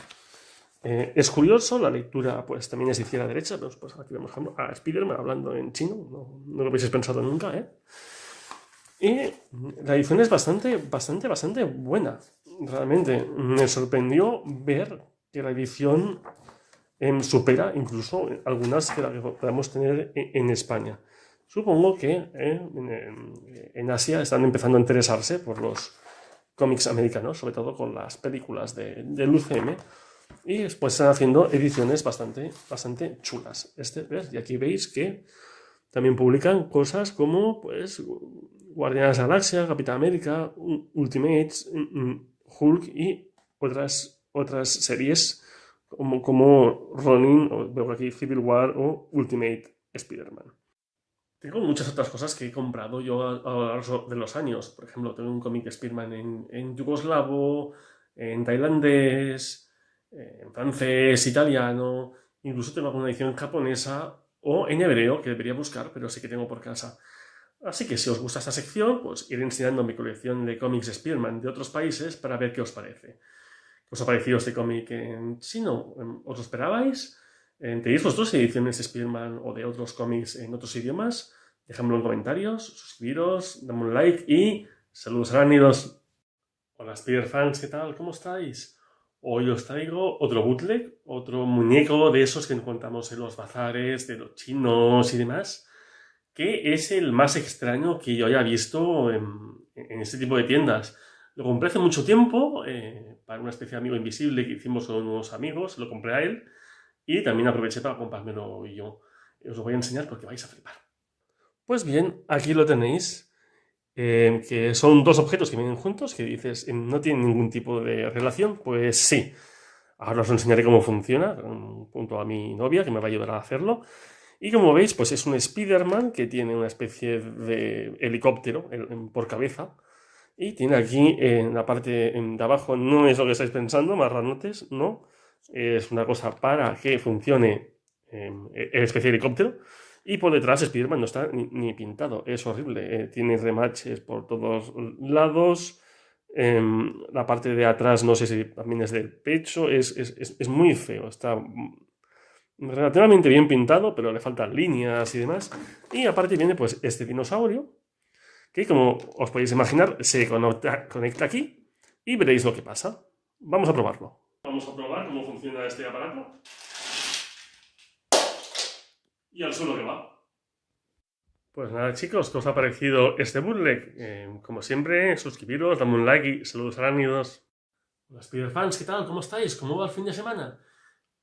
Es curioso, la lectura pues también es de izquierda a derecha, pero pues aquí vemos a Spider-Man hablando en chino, no lo habéis pensado nunca, ¿eh? Y la edición es bastante buena, realmente. Me sorprendió ver que la edición supera incluso algunas que podamos tener en España. Supongo que en Asia están empezando a interesarse por los cómics americanos, sobre todo con las películas del UCM, y después están haciendo ediciones bastante chulas. ¿Ves? Y aquí veis que también publican cosas como pues, Guardianes de la Galaxia, Capitán América, Ultimates, Hulk y otras series como Ronin, veo aquí Civil War o Ultimate Spider-Man. Tengo muchas otras cosas que he comprado yo a lo largo de los años. Por ejemplo, tengo un cómic de Spider-Man en yugoslavo, en tailandés, en francés, italiano, incluso tengo alguna edición japonesa o en hebreo que debería buscar, pero sí que tengo por casa. Así que si os gusta esta sección, pues iré enseñando mi colección de cómics de Spider-Man de otros países para ver qué os parece. ¿Qué os ha parecido este cómic en chino? ¿Os lo esperabais? ¿Tenéis vosotros ediciones de Spider-Man o de otros cómics en otros idiomas? Dejadmelo en comentarios, suscribiros, dame un like y saludos arácnidos. Hola Spider-Fans, ¿qué tal? ¿Cómo estáis? Hoy os traigo otro bootleg, otro muñeco de esos que encontramos en los bazares de los chinos y demás, que es el más extraño que yo haya visto en este tipo de tiendas. Lo compré hace mucho tiempo para una especie de amigo invisible que hicimos con unos amigos, lo compré a él y también aproveché para comprármelo yo. Os lo voy a enseñar porque vais a flipar. Pues bien, aquí lo tenéis, que son dos objetos que vienen juntos, que dices, no tienen ningún tipo de relación. Pues sí, ahora os enseñaré cómo funciona, junto a mi novia que me va a ayudar a hacerlo. Y como veis, pues es un Spider-Man que tiene una especie de helicóptero por cabeza. Y tiene aquí en la parte de abajo, no es lo que estáis pensando, marranotes, no. Es una cosa para que funcione el especie de helicóptero. Y por detrás Spider-Man no está ni pintado, es horrible. Tiene remaches por todos lados. La parte de atrás no sé si también es del pecho, es muy feo, está relativamente bien pintado, pero le faltan líneas y demás. Y aparte viene pues este dinosaurio, que como os podéis imaginar, se conecta aquí y veréis lo que pasa. Vamos a probarlo. Vamos a probar cómo funciona este aparato. Y al suelo que va. Pues nada chicos, ¿qué os ha parecido este bootleg? Como siempre, suscribiros, dame un like y saludos arácnidos. Hola Spider-Fans, ¿qué tal? ¿Cómo estáis? ¿Cómo va el fin de semana?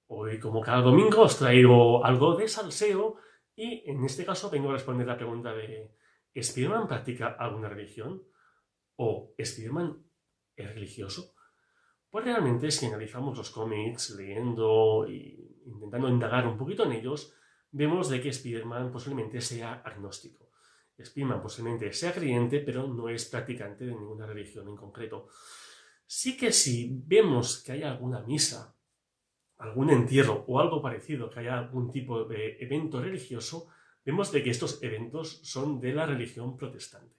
Hoy, como cada domingo, os traigo algo de salseo y en este caso vengo a responder la pregunta de ¿Spider-Man practica alguna religión? ¿O Spider-Man es religioso? Pues realmente si analizamos los cómics, leyendo e intentando indagar un poquito en ellos, vemos de que Spider-Man posiblemente sea agnóstico. Spider-Man posiblemente sea creyente, pero no es practicante de ninguna religión en concreto. Sí que si vemos que hay alguna misa, algún entierro o algo parecido, que haya algún tipo de evento religioso, vemos de que estos eventos son de la religión protestante.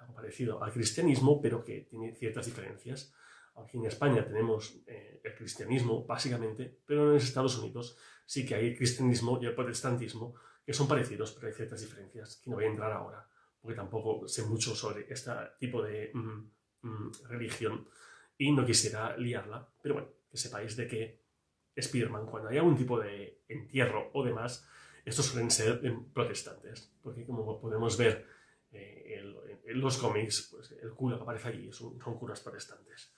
Algo parecido al cristianismo, pero que tiene ciertas diferencias. Aquí en España tenemos el cristianismo, básicamente, pero en los Estados Unidos sí que hay el cristianismo y el protestantismo, que son parecidos, pero hay ciertas diferencias que no voy a entrar ahora. porque tampoco sé mucho sobre este tipo de religión y no quisiera liarla, pero bueno, que sepáis de que Spider-Man, cuando hay algún tipo de entierro o demás, estos suelen ser protestantes, porque como podemos ver en los cómics, pues el cura que aparece allí son curas protestantes.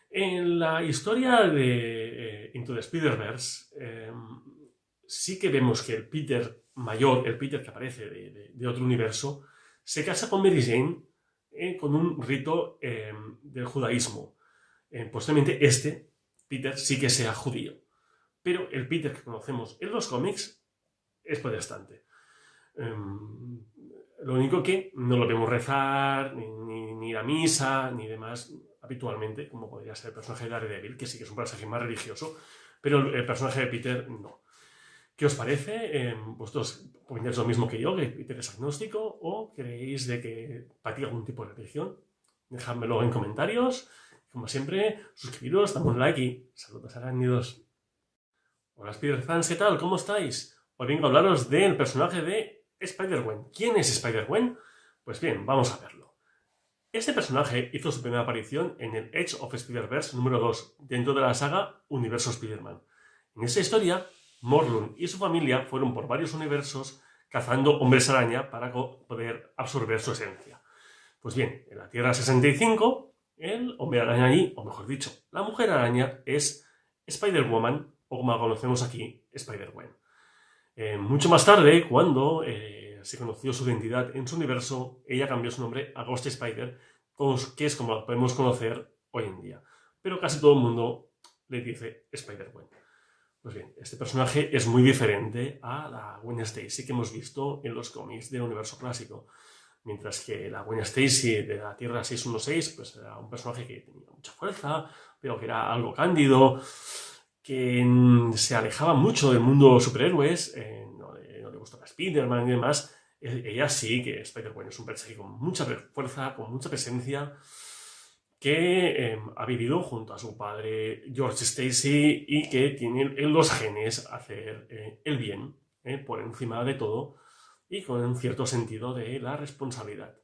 En la historia de Into the Spider-Verse, sí que vemos que el Peter mayor, el Peter que aparece de otro universo, se casa con Mary Jane con un rito del judaísmo. Posiblemente este, Peter, sí que sea judío. Pero el Peter que conocemos en los cómics es protestante. Lo único que no lo vemos rezar, ni ir a misa, ni demás habitualmente, como podría ser el personaje de Daredevil, que sí que es un personaje más religioso, pero el personaje de Peter no. ¿Qué os parece? ¿Vosotros opináis lo mismo que yo, que Peter es agnóstico, o creéis de que practica algún tipo de religión? Dejádmelo en comentarios. Como siempre, suscribiros, dame un like y saludos arácnidos. Hola Spider-Fans, ¿qué tal? ¿Cómo estáis? Hoy vengo a hablaros del personaje de Spider-Gwen. ¿Quién es Spider-Gwen? Pues bien, vamos a verlo. Este personaje hizo su primera aparición en el Edge of Spider-Verse número 2, dentro de la saga Universo Spider-Man. En esta historia, Morlun y su familia fueron por varios universos cazando hombres araña para poder absorber su esencia. Pues bien, en la Tierra 65, el hombre araña allí, o mejor dicho, la mujer araña es Spider-Woman, o como la conocemos aquí, Spider-Gwen. Mucho más tarde, cuando se conoció su identidad en su universo, ella cambió su nombre a Ghost Spider, que es como la podemos conocer hoy en día. Pero casi todo el mundo le dice Spider-Gwen. Pues bien, este personaje es muy diferente a la Gwen Stacy que hemos visto en los cómics del universo clásico. Mientras que la Gwen Stacy de la Tierra 616 pues era un personaje que tenía mucha fuerza, pero que era algo cándido, que se alejaba mucho del mundo de los superhéroes, no le gustaba Spider-Man y demás. Ella sí que Spider-Gwen es un personaje con mucha fuerza, con mucha presencia, que ha vivido junto a su padre George Stacy y que tiene en los genes hacer el bien por encima de todo y con un cierto sentido de la responsabilidad.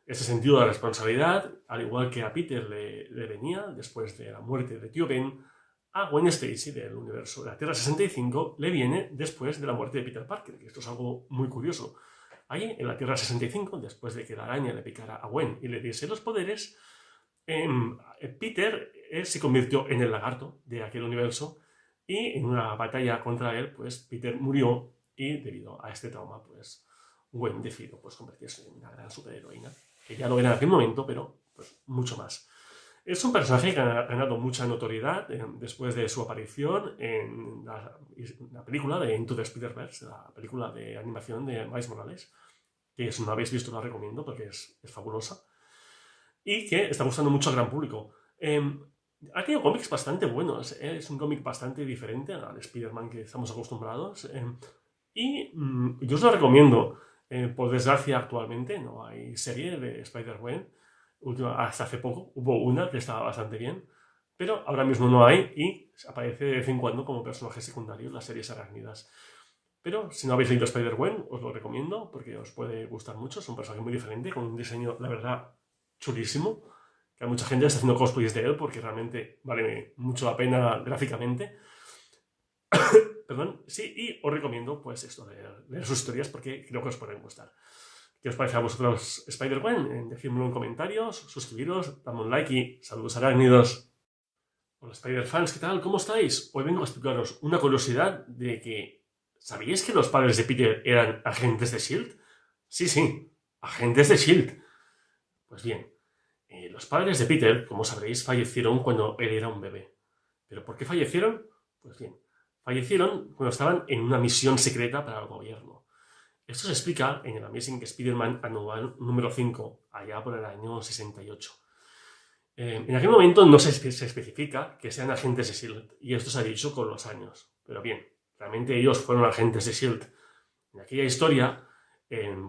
Ese sentido de la responsabilidad, al igual que a Peter le venía después de la muerte de tío Ben, a Gwen Stacy del universo de la Tierra 65 le viene después de la muerte de Peter Parker, que esto es algo muy curioso. Ahí, en la Tierra 65, después de que la araña le picara a Gwen y le diese los poderes, Peter se convirtió en el lagarto de aquel universo y en una batalla contra él, pues Peter murió y debido a este trauma, pues Gwen decidió pues, convertirse en una gran superheroína, que ya lo era en aquel momento, pero pues mucho más. Es un personaje que ha ganado mucha notoriedad después de su aparición en la película de Into the Spider-Verse, la película de animación de Miles Morales, que si no la habéis visto la recomiendo porque es fabulosa y que está gustando mucho al gran público. Ha tenido cómics bastante buenos, es un cómic bastante diferente al Spider-Man que estamos acostumbrados y yo os lo recomiendo. Por desgracia actualmente no hay serie de Spider-Gwen. Hasta hace poco hubo una que estaba bastante bien, pero ahora mismo no hay y aparece de vez en cuando como personaje secundario en las series arácnidas. Pero si no habéis leído Spider-Gwen, os lo recomiendo porque os puede gustar mucho. Es un personaje muy diferente, con un diseño, la verdad, chulísimo. Que mucha gente está haciendo cosplays de él porque realmente vale mucho la pena gráficamente. Perdón, sí, y os recomiendo pues esto de leer sus historias porque creo que os pueden gustar. ¿Qué os parece a vosotros Spider-Gwen? Decídmelo en comentarios, suscribiros, dame un like y saludos arácnidos. Hola Spider-Fans, ¿qué tal? ¿Cómo estáis? Hoy vengo a explicaros una curiosidad de que ¿sabíais que los padres de Peter eran agentes de S.H.I.E.L.D.? Sí, agentes de S.H.I.E.L.D. Pues bien, los padres de Peter, como sabréis, fallecieron cuando él era un bebé. ¿Pero por qué fallecieron? Pues bien, fallecieron cuando estaban en una misión secreta para el gobierno. Esto se explica en el Amazing Spider-Man anual número 5, allá por el año 68. En aquel momento no se especifica que sean agentes de S.H.I.E.L.D. y esto se ha dicho con los años. Pero bien, realmente ellos fueron agentes de S.H.I.E.L.D. En aquella historia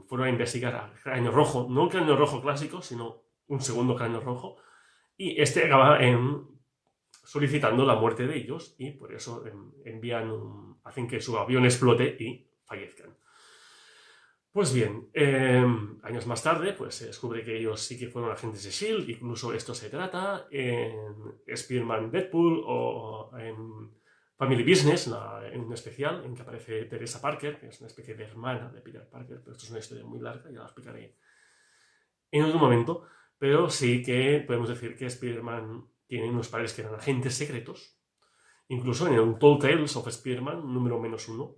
fueron a investigar al Cráneo Rojo, no un Cráneo Rojo clásico, sino un segundo Cráneo Rojo, y este acaba solicitando la muerte de ellos y por eso hacen que su avión explote y fallezcan. Pues bien, años más tarde, pues se descubre que ellos sí que fueron agentes de S.H.I.E.L.D., incluso esto se trata en Spider-Man Deadpool o en Family Business, en un especial en que aparece Teresa Parker, que es una especie de hermana de Peter Parker, pero esto es una historia muy larga, ya la explicaré en otro momento, pero sí que podemos decir que Spider-Man tiene unos padres que eran agentes secretos, incluso en el Tall Tales of Spider-Man número -1,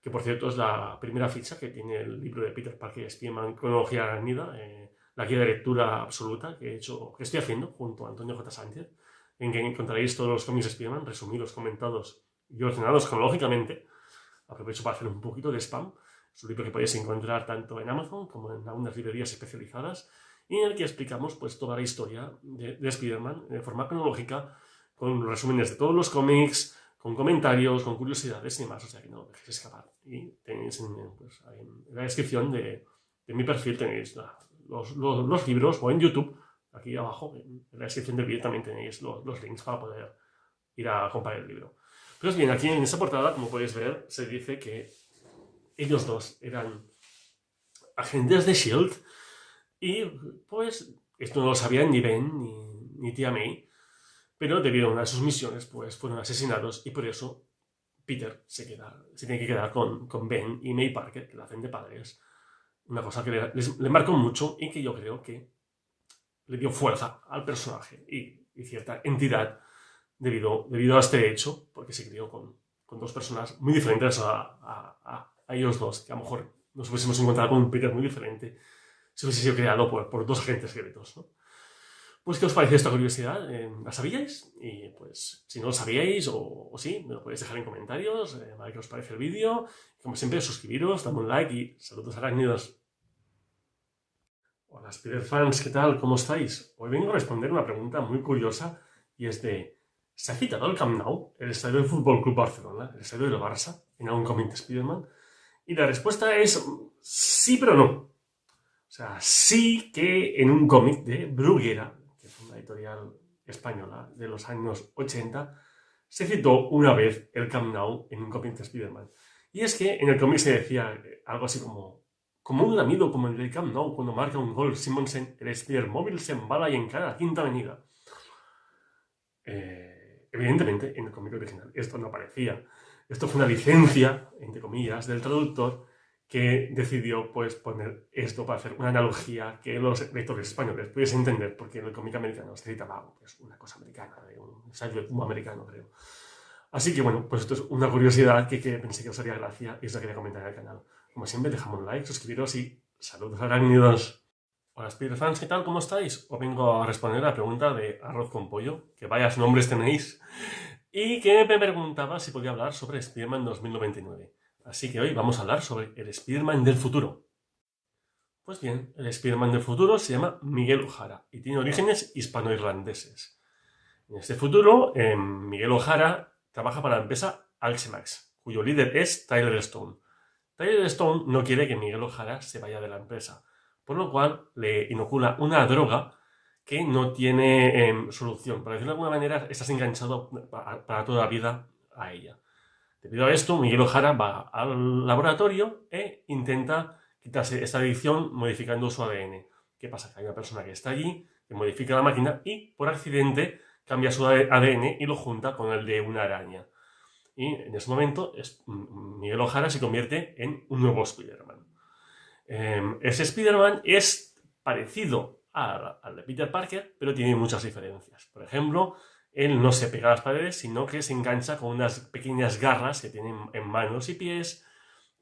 que por cierto es la primera ficha que tiene el libro de Peter Parker y Spider-Man Cronología Arácnida, la guía de lectura absoluta que estoy haciendo junto a Antonio J. Sánchez, en que encontraréis todos los cómics de Spider-Man resumidos, comentados y ordenados cronológicamente. Aprovecho para hacer un poquito de spam. Es un libro que podéis encontrar tanto en Amazon como en algunas librerías especializadas y en el que explicamos pues toda la historia de Spider-Man de forma cronológica, con resúmenes de todos los cómics, con comentarios, con curiosidades y demás, o sea que no lo dejéis escapar. Y tenéis en la descripción de mi perfil tenéis los libros, o en YouTube, aquí abajo, en la descripción del vídeo también tenéis los links para poder ir a comprar el libro. Pues bien, aquí en esta portada, como podéis ver, se dice que ellos dos eran agentes de S.H.I.E.L.D. y pues esto no lo sabían ni Ben ni Tía May, pero debido a una de sus misiones pues fueron asesinados y por eso Peter se tiene que quedar con Ben y May Parker, que la hacen de padres. Una cosa que le marcó mucho y que yo creo que le dio fuerza al personaje y cierta entidad debido a este hecho, porque se crió con dos personas muy diferentes a ellos dos, que a lo mejor nos hubiésemos encontrado con un Peter muy diferente si hubiese sido creado por dos agentes secretos, ¿no? Pues, ¿qué os parece esta curiosidad? ¿La sabíais? Y pues, si no lo sabíais o sí, me lo podéis dejar en comentarios, a ver qué os parece el vídeo. Como siempre, suscribiros, dame un like y saludos arácnidos. Hola, Spider fans, ¿qué tal? ¿Cómo estáis? Hoy vengo a responder una pregunta muy curiosa y es de: ¿se ha citado el Camp Nou, el estadio del Fútbol Club Barcelona, el estadio del Barça, en algún cómic de Spider-Man? Y la respuesta es sí, pero no. O sea, sí que en un cómic de Bruguera, que es una editorial española de los años 80, se citó una vez el Camp Nou en un cómic de Spider-Man. Y es que en el cómic se decía algo así como un lamido como el del Camp Nou cuando marca un gol Simonsen, el Spider móvil se embala y encara la Quinta Avenida. Evidentemente, en el cómic original esto no aparecía. Esto fue una licencia, entre comillas, del traductor que decidió pues poner esto para hacer una analogía que los lectores españoles pudiesen entender, porque en el cómic americano se citaba pues, una cosa americana, de un ensayo de cubo americano, creo. Así que bueno, pues esto es una curiosidad que pensé que os haría gracia y os la quería comentar en el canal. Como siempre, dejadme un like, suscribiros y saludos arácnidos. Hola Spider-fans, ¿qué tal? ¿Cómo estáis? Os vengo a responder a la pregunta de Arroz con Pollo, que vayas nombres tenéis, y que me preguntaba si podía hablar sobre Spider-Man 2099. Así que hoy vamos a hablar sobre el Spider-Man del futuro. Pues bien, el Spider-Man del futuro se llama Miguel O'Hara y tiene orígenes hispano-irlandeses. En este futuro, Miguel O'Hara trabaja para la empresa Alchemax, cuyo líder es Tyler Stone. Tyler Stone no quiere que Miguel O'Hara se vaya de la empresa, por lo cual le inocula una droga que no tiene solución. Para decirlo de alguna manera, estás enganchado para toda la vida a ella. Debido a esto, Miguel O'Hara va al laboratorio e intenta quitarse esta adicción modificando su ADN. ¿Qué pasa? Que hay una persona que está allí, que modifica la máquina y, por accidente, cambia su ADN y lo junta con el de una araña. Y en ese momento Miguel O'Hara se convierte en un nuevo Spider-Man. Ese Spider-Man es parecido al de Peter Parker, pero tiene muchas diferencias. Por ejemplo, él no se pega a las paredes, sino que se engancha con unas pequeñas garras que tiene en manos y pies.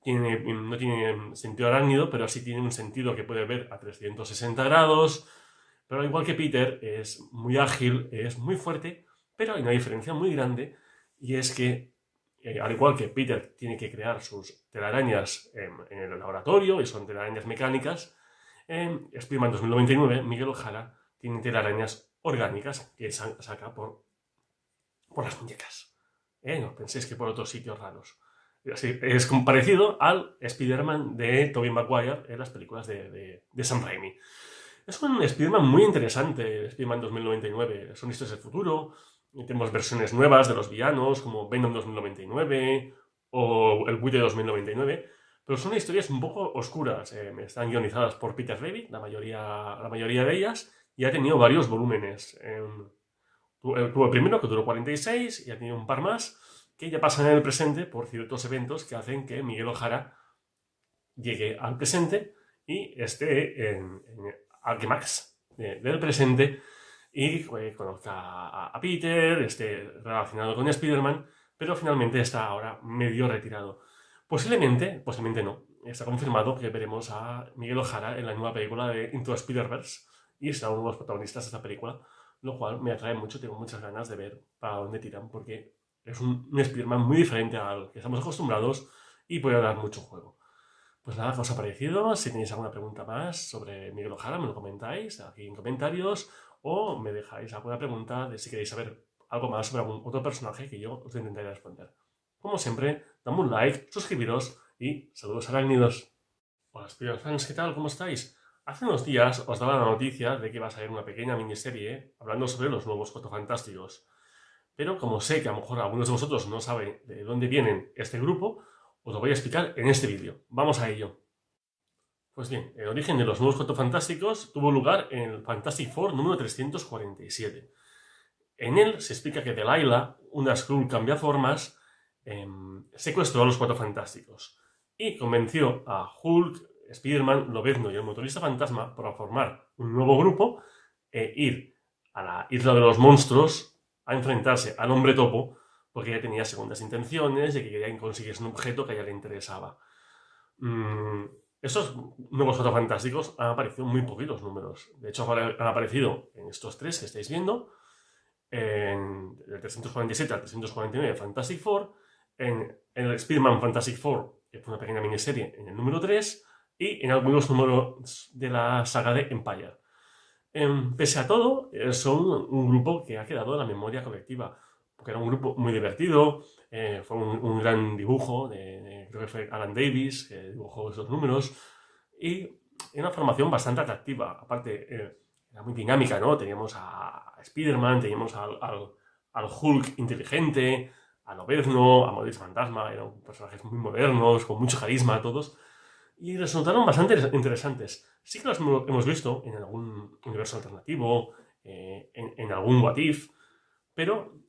No tiene sentido arácnido, pero sí tiene un sentido que puede ver a 360 grados. Pero igual que Peter, es muy ágil, es muy fuerte, pero hay una diferencia muy grande, y es que al igual que Peter tiene que crear sus telarañas en el laboratorio, y son telarañas mecánicas, en Spider-Man 2099, Miguel O'Hara tiene telarañas orgánicas que saca por las muñecas. No penséis que por otros sitios raros. Es parecido al Spider-Man de Tobey Maguire en las películas de Sam Raimi. Es un Spider-Man muy interesante, el Spider-Man 2099. Son historias del futuro. Tenemos versiones nuevas de los villanos, como Venom 2099 o el Buitre 2099. pero son historias un poco oscuras. Están guionizadas por Peter David, la mayoría de ellas, y ha tenido varios volúmenes. Tuvo el primero, que duró 46, y ha tenido un par más, que ya pasan en el presente por ciertos eventos que hacen que Miguel Ojara llegue al presente y esté en Alchemax del presente y conozca a Peter, esté relacionado con Spider-Man, pero finalmente está ahora medio retirado. Posiblemente no, está confirmado que veremos a Miguel Ojara en la nueva película de Into the Spider-Verse y será uno de los protagonistas de esta película, lo cual me atrae mucho, tengo muchas ganas de ver para dónde tiran, porque es un Spider-Man muy diferente al que estamos acostumbrados y puede dar mucho juego. Pues nada, ¿qué os ha parecido? Si tenéis alguna pregunta más sobre Miguel Ojara, me lo comentáis aquí en comentarios o me dejáis alguna pregunta de si queréis saber algo más sobre algún otro personaje que yo os intentaré responder. Como siempre, dame un like, suscribiros y saludos arácnidos. Hola Spider-Fans, ¿qué tal? ¿Cómo estáis? Hace unos días os daba la noticia de que va a salir una pequeña miniserie hablando sobre los nuevos Cuatro Fantásticos. Pero como sé que a lo mejor algunos de vosotros no saben de dónde vienen este grupo, os lo voy a explicar en este vídeo. Vamos a ello. Pues bien, el origen de los nuevos Cuatro Fantásticos tuvo lugar en el Fantastic Four número 347. En él se explica que Delilah, una Skrull cambiaformas, secuestró a los Cuatro Fantásticos y convenció a Hulk, Spider-Man, Lobezno y el Motorista Fantasma para formar un nuevo grupo e ir a la Isla de los Monstruos a enfrentarse al Hombre Topo, porque ella tenía segundas intenciones y que quería conseguir un objeto que a ella le interesaba. Estos nuevos Cuatro Fantásticos han aparecido muy poquitos números. De hecho, han aparecido en estos tres que estáis viendo, en el 347 al 349 de Fantastic Four, en el Spider-Man Fantastic Four, que fue una pequeña miniserie, en el número 3, y en algunos números de la saga de Empire. Pese a todo, son un grupo que ha quedado en la memoria colectiva, porque era un grupo muy divertido, fue un gran dibujo, creo que fue Alan Davis, que dibujó esos números, y una formación bastante atractiva. Aparte, era muy dinámica, ¿no? Teníamos a Spider-Man, teníamos al Hulk inteligente, a Lobezno, a Motorista Fantasma, eran personajes muy modernos, con mucho carisma todos, y resultaron bastante interesantes. Sí que los hemos visto en algún universo alternativo, en algún What If, pero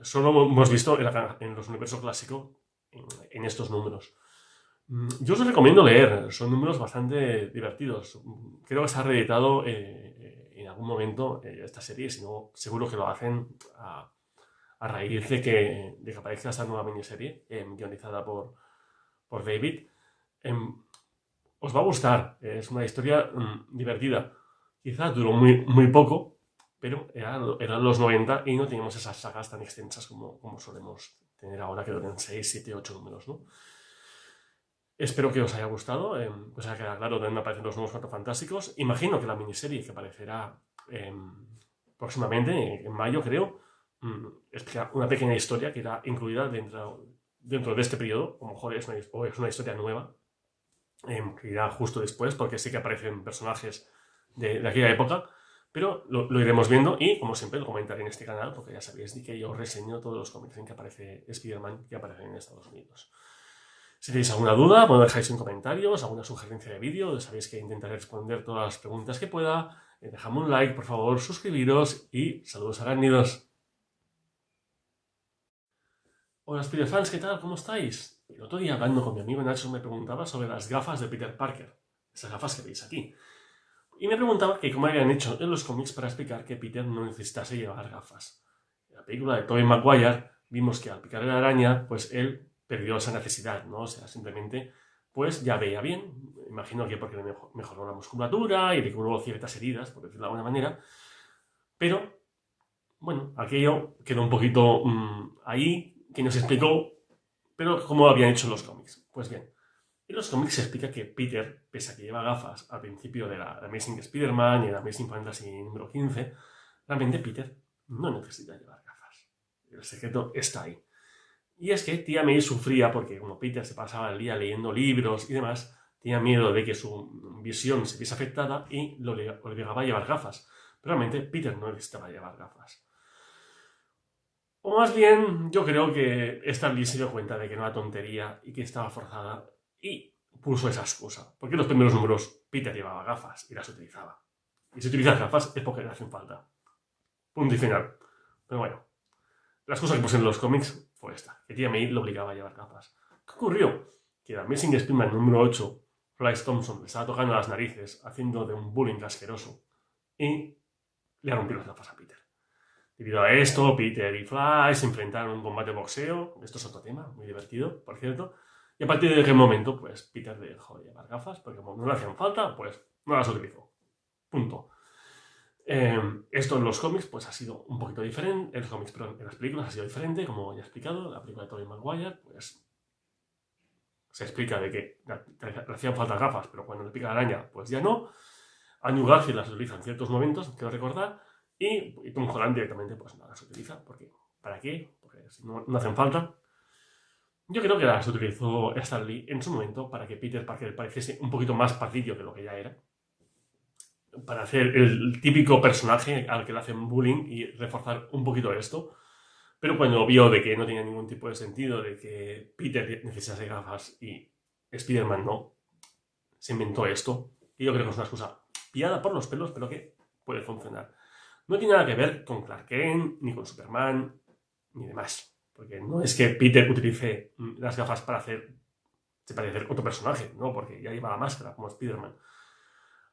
solo hemos visto en los universos clásicos en estos números. Yo os recomiendo leer, son números bastante divertidos. Creo que se ha reeditado en algún momento esta serie, si no, seguro que lo hacen a raíz de que aparezca esta nueva miniserie guionizada por David. Os va a gustar, es una historia divertida. Quizás duró muy poco, pero eran los 90 y no teníamos esas sagas tan extensas como solemos tener ahora, que duran 6, 7, 8 números, ¿no? Espero que os haya gustado, os haya quedado claro dónde aparecen los nuevos Cuatro Fantásticos. Imagino que la miniserie que aparecerá próximamente, en mayo creo, es una pequeña historia que irá incluida dentro de este periodo. A lo mejor es una historia nueva, que irá justo después, porque sí que aparecen personajes de aquella época, pero lo iremos viendo y, como siempre, lo comentaré en este canal, porque ya sabéis que yo reseño todos los cómics en que aparece Spider-Man que aparecen en Estados Unidos. Si tenéis alguna duda, me lo dejáis en comentarios, alguna sugerencia de vídeo, sabéis que intentaré responder todas las preguntas que pueda. Dejadme un like, por favor, suscribiros y saludos arácnidos. Hola Spider-Fans, ¿qué tal? ¿Cómo estáis? El otro día, hablando con mi amigo Nacho, me preguntaba sobre las gafas de Peter Parker, esas gafas que veis aquí. Y me preguntaba que cómo habían hecho en los cómics para explicar que Peter no necesitase llevar gafas. En la película de Tobey Maguire vimos que al picar la araña, pues él perdió esa necesidad, ¿no? O sea, simplemente, pues ya veía bien. Imagino que porque mejoró la musculatura y le curó ciertas heridas, por decirlo de alguna manera. Pero, bueno, aquello quedó un poquito ahí, que nos explicó, pero cómo lo habían hecho los cómics. Pues bien, en los cómics se explica que Peter, pese a que lleva gafas al principio de la Amazing Spider-Man y en la Amazing Fantasy número 15, realmente Peter no necesita llevar gafas. El secreto está ahí. Y es que tía May sufría porque, como Peter se pasaba el día leyendo libros y demás, tenía miedo de que su visión se viese afectada y lo obligaba a llevar gafas. Pero realmente Peter no necesitaba llevar gafas. O más bien, yo creo que Stan Lee se dio cuenta de que no era tontería y que estaba forzada y puso esa excusa. Porque en los primeros números Peter llevaba gafas y las utilizaba. Y si utilizas gafas es porque le hacen falta. Punto y final. Pero bueno, la excusa que puse en los cómics fue esta, que Tía May lo obligaba a llevar gafas. ¿Qué ocurrió? Que el Amazing Spider-Man número 8, Flash Thompson, le estaba tocando las narices, haciendo de un bullying asqueroso, y le rompió las gafas a Peter. Debido a esto, Peter y Flash se enfrentaron en un combate de boxeo. Esto es otro tema, muy divertido, por cierto. Y a partir de aquel momento, pues Peter dejó de llevar gafas, porque como no le hacían falta, pues no las utilizó. Punto. Esto en los cómics pues ha sido un poquito diferente, en los cómics, perdón, en las películas ha sido diferente, como ya he explicado, la película de Tobey Maguire, pues se explica de que le hacían falta gafas, pero cuando le pica la araña, pues ya no. Andrew Garfield las utiliza en ciertos momentos, quiero recordar, y Tom Holland directamente pues no las utiliza, porque ¿para qué? Porque si no hacen falta. Yo creo que las utilizó Stan Lee en su momento para que Peter Parker pareciese un poquito más pardillo de lo que ya era, para hacer el típico personaje al que le hacen bullying y reforzar un poquito esto. Pero cuando vio de que no tenía ningún tipo de sentido, de que Peter necesitase gafas y Spider-Man no, se inventó esto. Y yo creo que es una excusa pillada por los pelos, pero que puede funcionar. No tiene nada que ver con Clark Kent, ni con Superman, ni demás. Porque no es que Peter utilice las gafas para parecer otro personaje, no, porque ya lleva la máscara como Spider-Man.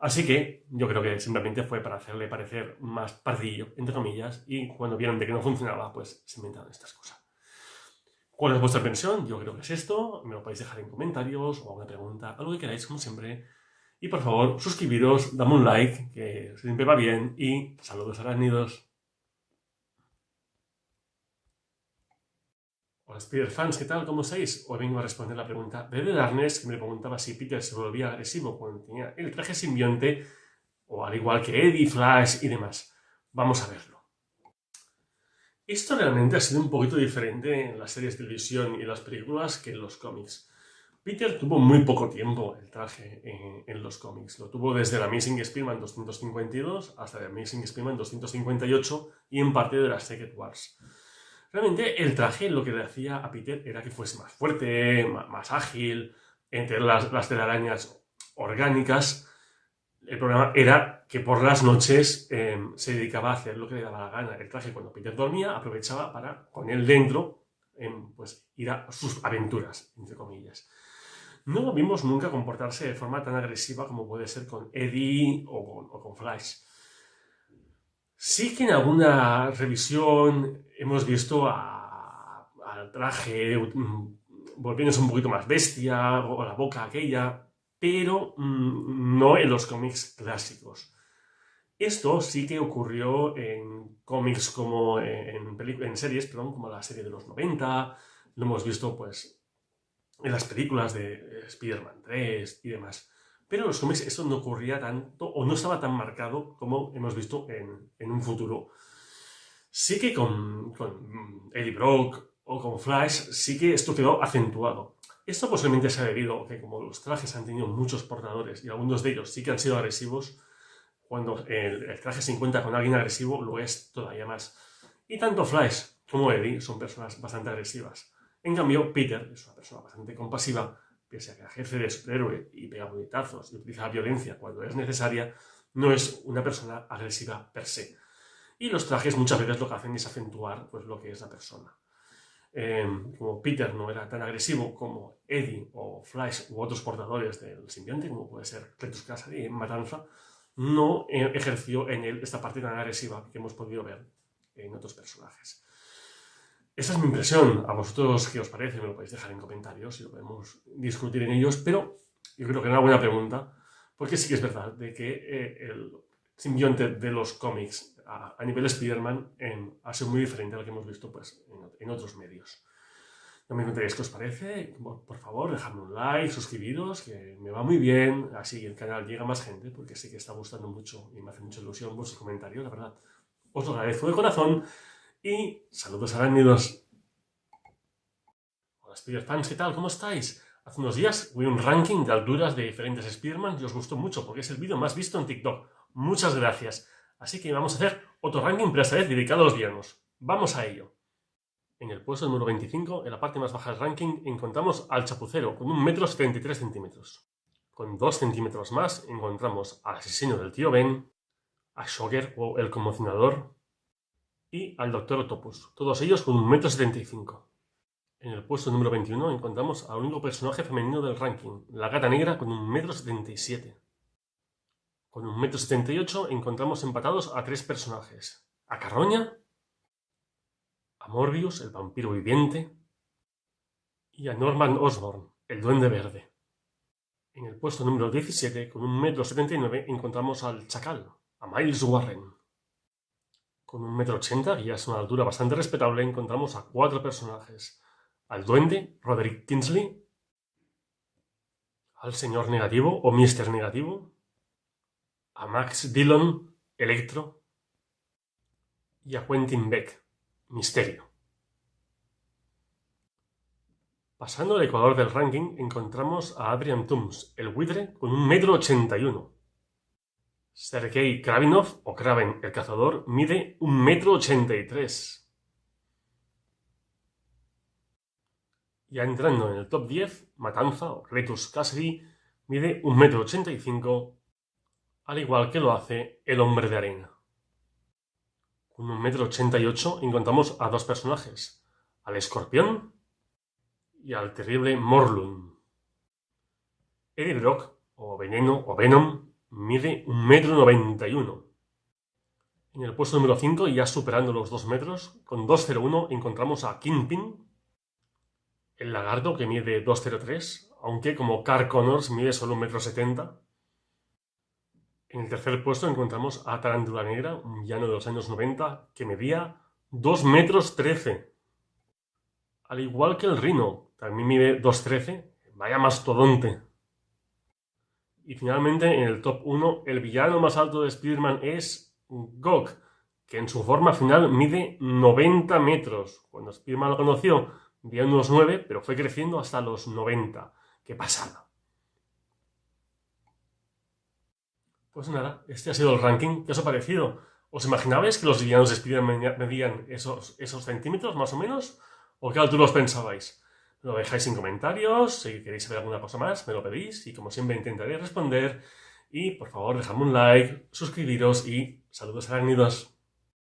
Así que yo creo que simplemente fue para hacerle parecer más pardillo, entre comillas, y cuando vieron de que no funcionaba, pues se inventaron estas cosas. ¿Cuál es vuestra opinión? Yo creo que es esto. Me lo podéis dejar en comentarios o alguna pregunta, algo que queráis, como siempre. Y por favor, suscribiros, dame un like, que siempre va bien, y saludos arácnidos. Hola Spider fans, ¿qué tal? ¿Cómo estáis? Hoy vengo a responder la pregunta de The Darkness, que me preguntaba si Peter se volvía agresivo cuando tenía el traje simbionte, o al igual que Eddie, Flash y demás. Vamos a verlo. Esto realmente ha sido un poquito diferente en las series de televisión y las películas que en los cómics. Peter tuvo muy poco tiempo el traje en los cómics. Lo tuvo desde el Amazing Spider-Man 252 hasta el Amazing Spider-Man 258 y en parte de las Secret Wars. Realmente el traje lo que le hacía a Peter era que fuese más fuerte, más ágil, entre las telarañas orgánicas. El problema era que por las noches se dedicaba a hacer lo que le daba la gana. El traje, cuando Peter dormía, aprovechaba para, con él dentro, pues ir a sus aventuras, entre comillas. No lo vimos nunca comportarse de forma tan agresiva como puede ser con Eddie o con Flash. Sí que en alguna revisión hemos visto al traje volviéndose un poquito más bestia, o la boca aquella, pero no en los cómics clásicos. Esto sí que ocurrió en cómics como en series, perdón, como la serie de los 90, lo hemos visto pues en las películas de Spider-Man 3 y demás. Pero en los cómics eso no ocurría tanto, o no estaba tan marcado como hemos visto en un futuro. Sí que con Eddie Brock o con Flash, sí que esto quedó acentuado. Esto posiblemente se ha debido a que como los trajes han tenido muchos portadores y algunos de ellos sí que han sido agresivos, cuando el traje se encuentra con alguien agresivo lo es todavía más. Y tanto Flash como Eddie son personas bastante agresivas. En cambio, Peter es una persona bastante compasiva, pese a que ejerce de superhéroe y pega puñetazos y utiliza la violencia cuando es necesaria, no es una persona agresiva per se. Y los trajes muchas veces lo que hacen es acentuar pues, lo que es la persona. Como Peter no era tan agresivo como Eddie o Flash u otros portadores del simbionte, como puede ser Cletus Kasady en Matanza, no ejerció en él esta parte tan agresiva que hemos podido ver en otros personajes. Esa es mi impresión. ¿A vosotros qué os parece? Me lo podéis dejar en comentarios y lo podemos discutir en ellos, pero yo creo que es una buena pregunta, porque sí que es verdad de que el simbionte de los cómics a nivel Spider-Man ha sido muy diferente a lo que hemos visto pues, en otros medios. No me contaréis qué os parece. Por favor, dejadme un like, suscribiros, que me va muy bien. Así el canal llega a más gente, porque sí que está gustando mucho y me hace mucha ilusión vuestros comentarios, la verdad. Os lo agradezco de corazón y saludos arácnidos. Hola Spider-Fans, ¿qué tal? ¿Cómo estáis? Hace unos días hubo un ranking de alturas de diferentes Spider-Man y os gustó mucho porque es el vídeo más visto en TikTok. Muchas gracias. Así que vamos a hacer otro ranking, pero esta vez dedicado a los villanos. Vamos a ello. En el puesto número 25, en la parte más baja del ranking, encontramos al Chapucero con 1,73 m. Con 2 centímetros más encontramos al Asesino del Tío Ben, a Shocker o el Conmocionador y al Doctor Octopus, todos ellos con 1,75 m. En el puesto número 21 encontramos al único personaje femenino del ranking, la Gata Negra con 1,77 m. Con 1,78 m encontramos empatados a 3 personajes, a Carroña, a Morbius, el vampiro viviente, y a Norman Osborn, el Duende Verde. En el puesto número 17, con 1,79 m, encontramos al Chacal, a Miles Warren. Con 1,80 m, que ya es una altura bastante respetable, encontramos a 4 personajes. Al Duende, Roderick Kingsley, al Señor Negativo o Mr. Negativo, a Max Dillon, Electro, y a Quentin Beck, Misterio. Pasando al ecuador del ranking, encontramos a Adrian Toomes, el buitre, con 1,81 m. Sergei Kravinov, o Kraven el Cazador, mide 1,83 m. Ya entrando en el top 10, Matanza, o Cletus Cassidy, mide 1,85 m, al igual que lo hace el Hombre de Arena. Con 1,88 m encontramos a 2 personajes, al Escorpión y al terrible Morlun. Eddie Brock, o Veneno, o Venom, mide 1,91 m. En el puesto número 5, ya superando los 2 metros, con 2,01 encontramos a Kingpin, el Lagarto, que mide 2,03 m, aunque como Carl Connors mide solo 1,70 m. En el tercer puesto encontramos a Tarántula Negra, un villano de los años 90, que medía 2,13 m. Al igual que el Rhino, también mide 2,13 m. Vaya mastodonte. Y finalmente, en el top 1, el villano más alto de Spider-Man es Gog, que en su forma final mide 90 metros. Cuando Spider-Man lo conoció, medía unos 9, pero fue creciendo hasta los 90. ¡Qué pasada! Pues nada, este ha sido el ranking. ¿Qué os ha parecido? ¿Os imaginabais que los villanos de Spider-Man medían esos centímetros, más o menos? ¿O qué altura os pensabais? Me lo dejáis en comentarios, si queréis saber alguna cosa más, me lo pedís y como siempre intentaré responder. Y por favor, dejadme un like, suscribiros y saludos arácnidos.